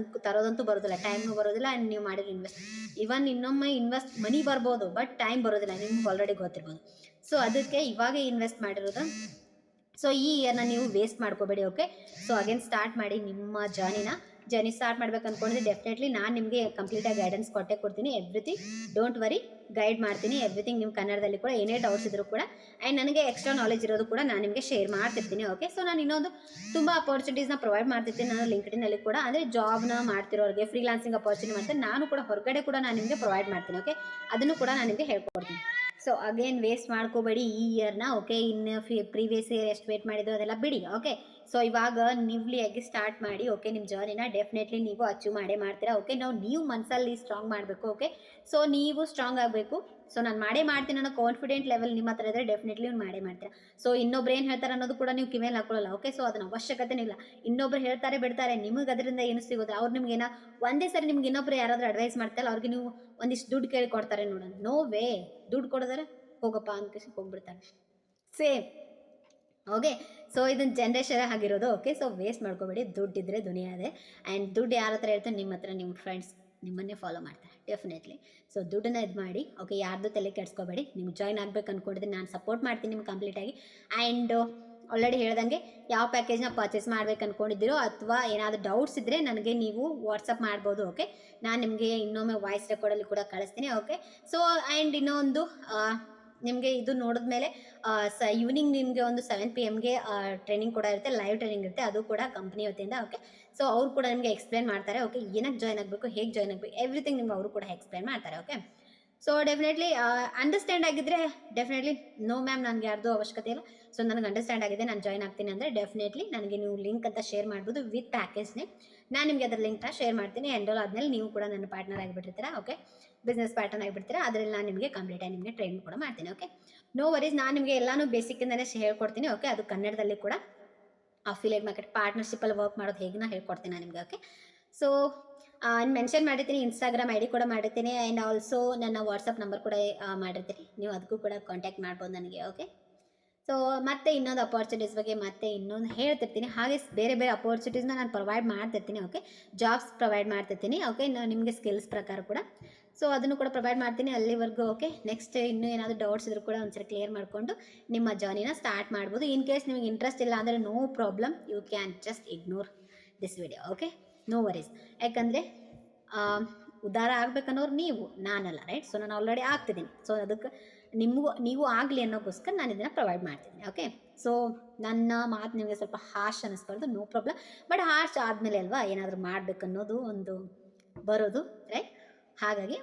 ತರೋದಂತೂ ಬರೋದಿಲ್ಲ, ಟೈಮ್ನು ಬರೋದಿಲ್ಲ. ಆ್ಯಂಡ್ ನೀವು ಮಾಡಿರೋ ಇವನ್ ಇನ್ನೊಮ್ಮೆ ಮನಿ ಬರ್ಬೋದು, ಬಟ್ ಟೈಮ್ ಬರೋದಿಲ್ಲ, ನಿಮ್ಗೆ ಆಲ್ರೆಡಿ ಗೊತ್ತಿರ್ಬೋದು. ಸೊ ಅದಕ್ಕೆ ಇವಾಗೇ ಇನ್ವೆಸ್ಟ್ ಮಾಡಿರೋದು. ಸೊ ಈ ಇಯರ್ನ ನೀವು ವೇಸ್ಟ್ ಮಾಡ್ಕೋಬೇಡಿ. ಓಕೆ, ಸೊ ಅಗೇನ್ ಸ್ಟಾರ್ಟ್ ಮಾಡಿ ನಿಮ್ಮ ಜರ್ನಿ ಸ್ಟಾರ್ಟ್ ಮಾಡ್ಬೇಕು ಅಂದ್ಕೊಂಡಿದ್ರೆ ಡೆಫಿನೆಟ್ಲಿ ನಾನು ನಿಮಗೆ ಕಂಪ್ಲೀಟಾಗಿ ಗೈಡೆನ್ಸ್ ಕೊಡ್ತೀನಿ. ಎವ್ರಿಥಿಂಗ್ ಡೋಂಟ್ ವರಿ, ಗೈಡ್ ಮಾಡ್ತೀನಿ ಎವ್ರಿಥಿಂಗ್. ನಿಮ್ಮ ಕನ್ನಡದಲ್ಲಿ ಕೂಡ ಏನೇ ಡೌಟ್ಸ್ ಇದ್ರೂ ಕೂಡ, ಆ್ಯಂಡ್ ನನಗೆ ಎಕ್ಸ್ಟ್ರಾ ನಾಲೆಜ್ ಇರೋದು ಕೂಡ ನಾನು ನಿಮಗೆ ಶೇರ್ ಮಾಡ್ತಿರ್ತೀನಿ. ಓಕೆ, ಸೊ ನಾನು ಇನ್ನೊಂದು ತುಂಬ ಅಪಾರ್ಚುನಿಟೀಸ್ನ ಪ್ರೊವೈಡ್ ಮಾಡ್ತಿರ್ತೀನಿ ನಾನು ಲಿಂಕ್ಡ್ಇನ್ನಲ್ಲಿ ಕೂಡ. ಅಂದರೆ ಜಾಬ್ನ ಮಾಡ್ತಿರೋರಿಗೆ, ಫ್ರೀಲಾನ್ಸಿಂಗ್ ಅಪಾರ್ಚುನಿಟಿ ಮಾಡ್ತೀನಿ ನಾನು ಕೂಡ, ಹೊರಗಡೆ ಕೂಡ ನಾನು ನಿಮಗೆ ಪ್ರೊವೈಡ್ ಮಾಡ್ತೀನಿ. ಓಕೆ, ಅದನ್ನು ಕೂಡ ನಾನು ನಿಮಗೆ ಹೇಳ್ಕೊಡ್ತೀನಿ. ಸೊ ಅಗೇನ್ ವೇಸ್ಟ್ ಮಾಡ್ಕೋಬೇಡಿ ಈ ಇಯರ್ನ. ಓಕೆ, ಇನ್ನು ಪ್ರೀವಿಯಸ್ ಇಯರ್ ಎಷ್ಟು ವೇಟ್ ಮಾಡಿದ್ದು ಅದೆಲ್ಲ ಬಿಡಿ. ಓಕೆ, ಸೊ ಇವಾಗ ನೀವ್ಲಿಯಾಗಿ ಸ್ಟಾರ್ಟ್ ಮಾಡಿ. ಓಕೆ, ನಿಮ್ಮ ಜರ್ನಿನ ಡೆಫಿನೆಟ್ಲಿ ನೀವು ಅಚೀವ್ ಮಾಡ್ತೀರಾ. ಓಕೆ, ನೀವು ಮನಸ್ಸಲ್ಲಿ ಸ್ಟ್ರಾಂಗ್ ಮಾಡಬೇಕು. ಓಕೆ, ಸೊ ನೀವು ಸ್ಟ್ರಾಂಗ್ ಆಗಬೇಕು. ಸೊ ನಾನು ಮಾಡ್ತೀನಿ ಅನ್ನೋ ಕಾನ್ಫಿಡೆಂಟ್ ಲೆವೆಲ್ ನಿಮ್ಮ ಹತ್ರ ಇದ್ದರೆ ಡೆಫಿನೆಟ್ಲಿ ನೀವು ಮಾಡ್ತೀರಾ. ಸೊ ಇನ್ನೊಬ್ರು ಏನು ಹೇಳ್ತಾರೆ ಅನ್ನೋದು ಕೂಡ ನೀವು ಕಿವಿಯಲ್ಲಿ ಹಾಕೊಳ್ಳಲ್ಲ. ಓಕೆ, ಸೊ ಅದನ್ನ ಅವಶ್ಯಕತೆ ಇಲ್ಲ. ಇನ್ನೊಬ್ರು ಹೇಳ್ತಾರೆ ಬಿಡ್ತಾರೆ, ನಿಮಗೆ ಅದರಿಂದ ಏನು ಸಿಗೋದು? ಅವ್ರು ನಿಮ್ಗೆ ಒಂದೇ ಸರಿ ನಿಮ್ಗೆ ಇನ್ನೊಬ್ರು ಯಾರಾದರೂ ಅಡ್ವೈಸ್ ಮಾಡ್ತಾರಲ್ಲ, ಅವ್ರಿಗೆ ನೀವು ಒಂದಿಷ್ಟು ದುಡ್ಡು ಕೇಳಿ ಕೊಡ್ತಾರೆ ನೋಡೋಣ. ನೋ ವೇ, ದುಡ್ಡು ಕೊಡೋದಾರೆ ಹೋಗಪ್ಪ ಅಂತ ಹೋಗ್ಬಿಡ್ತಾರೆ. ಸೇಮ್. ಓಕೆ, ಸೊ ಇದನ್ನ ಜನ್ರೇಷನ್ ಆಗಿರೋದು. ಓಕೆ, ಸೊ ವೇಸ್ಟ್ ಮಾಡ್ಕೋಬೇಡಿ. ದುಡ್ಡಿದ್ರೆ ದುನಿಯಾ ಇದೆ. ಆ್ಯಂಡ್ ದುಡ್ಡು ಯಾರ ಹತ್ರ ಇರುತ್ತೆ? ನಿಮ್ಮ ಹತ್ರ. ನಿಮ್ಮ ಫ್ರೆಂಡ್ಸ್ ನಿಮ್ಮನ್ನೇ ಫಾಲೋ ಮಾಡ್ತಾರೆ ಡೆಫಿನೆಟ್ಲಿ. ಸೊ ದುಡ್ಡನ್ನ ಇದು ಮಾಡಿ. ಓಕೆ, ಯಾರ್ದು ತಲೆ ಕೆಡಿಸ್ಕೋಬೇಡಿ. ನಿಮ್ಗೆ ಜಾಯ್ನ್ ಆಗ್ಬೇಕು ಅಂದ್ಕೊಂಡಿದ್ರೆ ನಾನು ಸಪೋರ್ಟ್ ಮಾಡ್ತೀನಿ ನಿಮ್ಗೆ ಕಂಪ್ಲೀಟಾಗಿ. ಆ್ಯಂಡ್ ಆಲ್ರೆಡಿ ಹೇಳ್ದಂಗೆ ಯಾವ ಪ್ಯಾಕೇಜ್ನ ಪರ್ಚೇಸ್ ಮಾಡ್ಬೇಕು ಅಂದ್ಕೊಂಡಿದ್ದೀರೋ ಅಥವಾ ಏನಾದರೂ ಡೌಟ್ಸ್ ಇದ್ದರೆ ನನಗೆ ನೀವು ವಾಟ್ಸಪ್ ಮಾಡ್ಬೋದು. ಓಕೆ, ನಾನು ನಿಮಗೆ ಇನ್ನೊಮ್ಮೆ ವಾಯ್ಸ್ ರೆಕಾರ್ಡಲ್ಲಿ ಕೂಡ ಕಳಿಸ್ತೀನಿ. ಓಕೆ, ಸೊ ಆ್ಯಂಡ್ ಇನ್ನೊಂದು, ನಿಮಗೆ ಇದು ನೋಡಿದ್ಮೇಲೆ ಈವ್ನಿಂಗ್ ನಿಮಗೆ ಒಂದು 7 PM ಟ್ರೈನಿಂಗ್ ಕೂಡ ಇರುತ್ತೆ, ಲೈವ್ ಟ್ರೈನಿಂಗ್ ಇರುತ್ತೆ. ಅದು ಕೂಡ ಕಂಪ್ನಿ ವತಿಯಿಂದ. ಓಕೆ, ಸೊ ಅವ್ರು ಕೂಡ ನಿಮಗೆ ಎಕ್ಸ್ಪ್ಲೇನ್ ಮಾಡ್ತಾರೆ. ಓಕೆ, ಏನಕ್ಕೆ ಜಾಯ್ನ್ ಆಗಬೇಕು, ಹೇಗೆ ಜಾಯ್ನ್ ಆಗಬೇಕು, ಎವ್ರಿಥಿಂಗ್ ನಿಮ್ಗೆ ಅವರು ಕೂಡ ಎಕ್ಸ್ಪ್ಲೇನ್ ಮಾಡ್ತಾರೆ. ಓಕೆ, ಸೊ ಡೆಫಿನೆಟ್ಲಿ ಅಂಡರ್ಸ್ಟ್ಯಾಂಡ್ ಆಗಿದ್ದರೆ ಡೆಫಿನೆಟ್ಲಿ, ನೋ ಮ್ಯಾಮ್ ನನಗೆ ಯಾರ್ದು ಅವಶ್ಯಕತೆ ಇಲ್ಲ, ಸೊ ನನಗೆ ಅಂಡರ್ಸ್ಟ್ಯಾಂಡ್ ಆಗಿದೆ, ನಾನು ಜಾಯ್ನ್ ಆಗ್ತೀನಿ ಅಂದರೆ ಡೆಫಿನೆಟ್ಲಿ ನನಗೆ ನೀವು ಲಿಂಕ್ ಅಂತ ಶೇರ್ ಮಾಡ್ಬೋದು ವಿತ್ ಪ್ಯಾಕೇಜ್ನೇ. ನಾನು ನಿಮಗೆ ಅದರ ಲಿಂಕ್ನ ಶೇರ್ ಮಾಡ್ತೀನಿ. ಎನ್ರೋಲ್ ಆದಮೇಲೆ ನೀವು ಕೂಡ ನನ್ನ ಪಾರ್ಟ್ನರ್ ಆಗಿಬಿಟ್ಟಿರ್ತೀರಾ. ಓಕೆ, ಬಿಸ್ನೆಸ್ ಪಾರ್ಟ್ನರ್ ಆಗಿಬಿಡ್ತೀರಾ. ಅದರಲ್ಲಿ ನಾನು ನಿಮಗೆ ಕಂಪ್ಲೀಟಾಗಿ ನಿಮಗೆ ಟ್ರೈನ್ ಕೂಡ ಮಾಡ್ತೀನಿ. Okay, no worries. ನಾನು ನಿಮಗೆ ಎಲ್ಲನೂ ಬೇಸಿಕ್ಕಿಂದಲೇ ಹೇಳ್ಕೊಡ್ತೀನಿ. ಓಕೆ, ಅದು ಕನ್ನಡದಲ್ಲಿ ಕೂಡ ಅಫಿಲಿಯೇಟ್ ಮಾರ್ಕೆಟ್ ಪಾರ್ಟ್ನರ್ಶಿಪ್ಪಲ್ಲಿ ವರ್ಕ್ ಮಾಡೋದು ಹೇಗೆ ಹೇಳ್ಕೊಡ್ತೀನಿ ನಾನು ನಿಮಗೆ. ಓಕೆ, ಸೊ ಮೆನ್ಷನ್ ಮಾಡಿರ್ತೀನಿ, ಇನ್ಸ್ಟಾಗ್ರಾಮ್ ID ಕೂಡ ಮಾಡಿರ್ತೀನಿ. ಆ್ಯಂಡ್ ಆಲ್ಸೋ ನನ್ನ ವಾಟ್ಸಪ್ ನಂಬರ್ ಕೂಡ ಮಾಡಿರ್ತೀನಿ. ನೀವು ಅದಕ್ಕೂ ಕೂಡ ಕಾಂಟ್ಯಾಕ್ಟ್ ಮಾಡ್ಬೋದು ನನಗೆ. ಓಕೆ, ಸೊ ಮತ್ತೆ ಇನ್ನೊಂದು ಅಪಾರ್ಚುನಿಟೀಸ್ ಬಗ್ಗೆ ಮತ್ತೆ ಇನ್ನೊಂದು ಹೇಳ್ತಿರ್ತೀನಿ. ಹಾಗೆ ಬೇರೆ ಬೇರೆ ಅಪಾರ್ಚುನಿಟೀಸ್ನ ನಾನು ಪ್ರೊವೈಡ್ ಮಾಡ್ತಿರ್ತೀನಿ. ಓಕೆ, ಜಾಬ್ಸ್ ಪ್ರೊವೈಡ್ ಮಾಡ್ತಿರ್ತೀನಿ. ಓಕೆ, ನಿಮಗೆ ಸ್ಕಿಲ್ಸ್ ಪ್ರಕಾರ ಕೂಡ ಸೊ ಅದನ್ನು ಕೂಡ ಪ್ರೊವೈಡ್ ಮಾಡ್ತೀನಿ ಅಲ್ಲಿವರೆಗೂ. ಓಕೆ, ನೆಕ್ಸ್ಟ್ ಇನ್ನೂ ಏನಾದರೂ ಡೌಟ್ಸ್ ಇದ್ರೂ ಕೂಡ ಒಂದ್ಸರಿ ಕ್ಲಿಯರ್ ಮಾಡಿಕೊಂಡು ನಿಮ್ಮ ಜರ್ನಿನ ಸ್ಟಾರ್ಟ್ ಮಾಡ್ಬೋದು. ಇನ್ ಕೇಸ್ ನಿಮಗೆ ಇಂಟ್ರೆಸ್ಟ್ ಇಲ್ಲ ಅಂದರೆ no problem, you can just ignore this video. Okay, no worries. ಯಾಕಂದರೆ ಉದ್ಧಾರ ಆಗ್ಬೇಕನ್ನೋರು ನೀವು, ನಾನಲ್ಲ, ರೈಟ್? ಸೊ ನಾನು ಆಲ್ರೆಡಿ ಆಗ್ತಿದ್ದೀನಿ. ಸೊ ಅದಕ್ಕೆ ನೀವು ಆಗಲಿ ಅನ್ನೋಕ್ಕೋಸ್ಕರ ನಾನು ಇದನ್ನು ಪ್ರೊವೈಡ್ ಮಾಡ್ತೀನಿ. ಓಕೆ, ಸೊ ನನ್ನ ಮಾತು ನಿಮಗೆ ಸ್ವಲ್ಪ ಹಾರ್ಶ್ ಅನ್ನಿಸ್ಬಾರ್ದು, ನೋ ಪ್ರಾಬ್ಲಮ್. ಬಟ್ ಹಾರ್ಶ್ ಆದಮೇಲೆ ಅಲ್ವಾ ಏನಾದರೂ ಮಾಡಬೇಕನ್ನೋದು ಒಂದು ಬರೋದು, ರೈಟ್? ಹಾಗಾಗಿ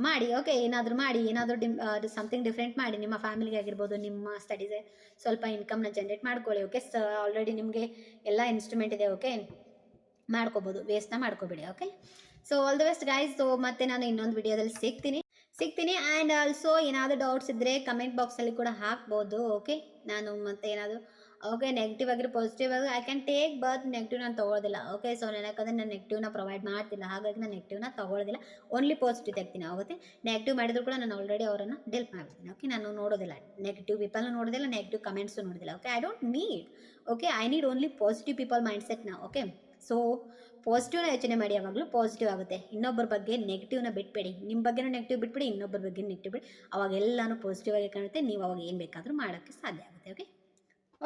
ಮಾಡಿ. ಓಕೆ, ಏನಾದರೂ ಮಾಡಿ, ಏನಾದರೂ ಸಮಥಿಂಗ್ ಡಿಫ್ರೆಂಟ್ ಮಾಡಿ. ನಿಮ್ಮ ಫ್ಯಾಮಿಲಿಗೆ ಆಗಿರ್ಬೋದು, ನಿಮ್ಮ ಸ್ಟಡೀಸೇ ಸ್ವಲ್ಪ ಇನ್ಕಮ್ನ ಜನ್ರೇಟ್ ಮಾಡ್ಕೊಳ್ಳಿ. ಓಕೆ, ಆಲ್ರೆಡಿ ನಿಮಗೆ ಎಲ್ಲ ಇನ್ಸ್ಟ್ರೂಮೆಂಟ್ ಇದೆ. ಓಕೆ, ಮಾಡ್ಕೋಬೋದು, ವೇಸ್ಟ್ನ ಮಾಡ್ಕೋಬೇಡಿ. Okay, so all the best guys. So ಮತ್ತೆ ನಾನು ಇನ್ನೊಂದು ವಿಡಿಯೋದಲ್ಲಿ ಸಿಗ್ತೀನಿ. ಆ್ಯಂಡ್ ಆಲ್ಸೋ ಏನಾದರೂ ಡೌಟ್ಸ್ ಇದ್ದರೆ ಕಮೆಂಟ್ ಬಾಕ್ಸಲ್ಲಿ ಕೂಡ ಹಾಕ್ಬೋದು. ಓಕೆ, ನಾನು ಮತ್ತೆ ಏನಾದರೂ ನೆಗೆಟಿವ್ ಆಗಿರೋ ಪಾಸಿಟಿವ್ ಆಗಿ I can take, but negative ನಾನು ತೊಗೊಳ್ಳೋದಿಲ್ಲ. ಓಕೆ, ಸೊ ಯಾಕಂದರೆ ನಾನು ನೆಗೆಟಿವ್ನ ಪ್ರೊವೈಡ್ ಮಾಡ್ತಿಲ್ಲ, ಹಾಗಾಗಿ ನಾನು ನೆಗೆಟಿವ್ನ ತೊಗೊಳ್ಳೋದಿಲ್ಲ, ಓನ್ಲಿ ಪಾಸಿಟಿವ್ ತೆಗ್ತೀನಿ. ಆಗುತ್ತೆ, ನೆಗೆಟಿವ್ ಮಾಡಿದ್ರು ಕೂಡ ನಾನು ಆಲ್ರೆಡಿ ಅವರನ್ನು ಡೆಲ್ಪ್ ಮಾಡ್ತೀನಿ. ಓಕೆ, ನಾನು ನೋಡೋದಿಲ್ಲ, ನೆಗೆಟಿವ್ ಪೀಪಲ್ನ ನೋಡೋದಿಲ್ಲ, ನೆಗೆಟಿವ್ ಕಮೆಂಟ್ಸು ನೋಡೋದಿಲ್ಲ. Okay, I don't need. Okay, I need only positive people mind set ನಾವು. ಓಕೆ, ಸೊ ಪಾಸಿಟಿವ್ನ ಯೋಚನೆ ಮಾಡಿ, ಯಾವಾಗಲೂ ಪಾಸಿಟಿವ್ ಆಗುತ್ತೆ. ಇನ್ನೊಬ್ಬರ ಬಗ್ಗೆ ನೆಗೆಟಿವ್ನ ಬಿಟ್ಬೇಡಿ. ನಿಮ್ಮ ಬಗ್ಗೆನೂ ನೆಗೆಟಿವ್ ಬಿಟ್ಬಿಡಿ, ಇನ್ನೊಬ್ಬರ ಬಗ್ಗೆ ನೆಗೆಟಿವ್ ಬಿಡಿ. ಅವಾಗ ಎಲ್ಲನೂ ಪಾಸಿಟಿವ್ ಆಗಿ ಕಾಣುತ್ತೆ. ನೀವು ಅವಾಗ ಏನು ಬೇಕಾದರೂ ಮಾಡೋಕ್ಕೆ ಸಾಧ್ಯ ಆಗುತ್ತೆ. Okay,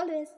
always.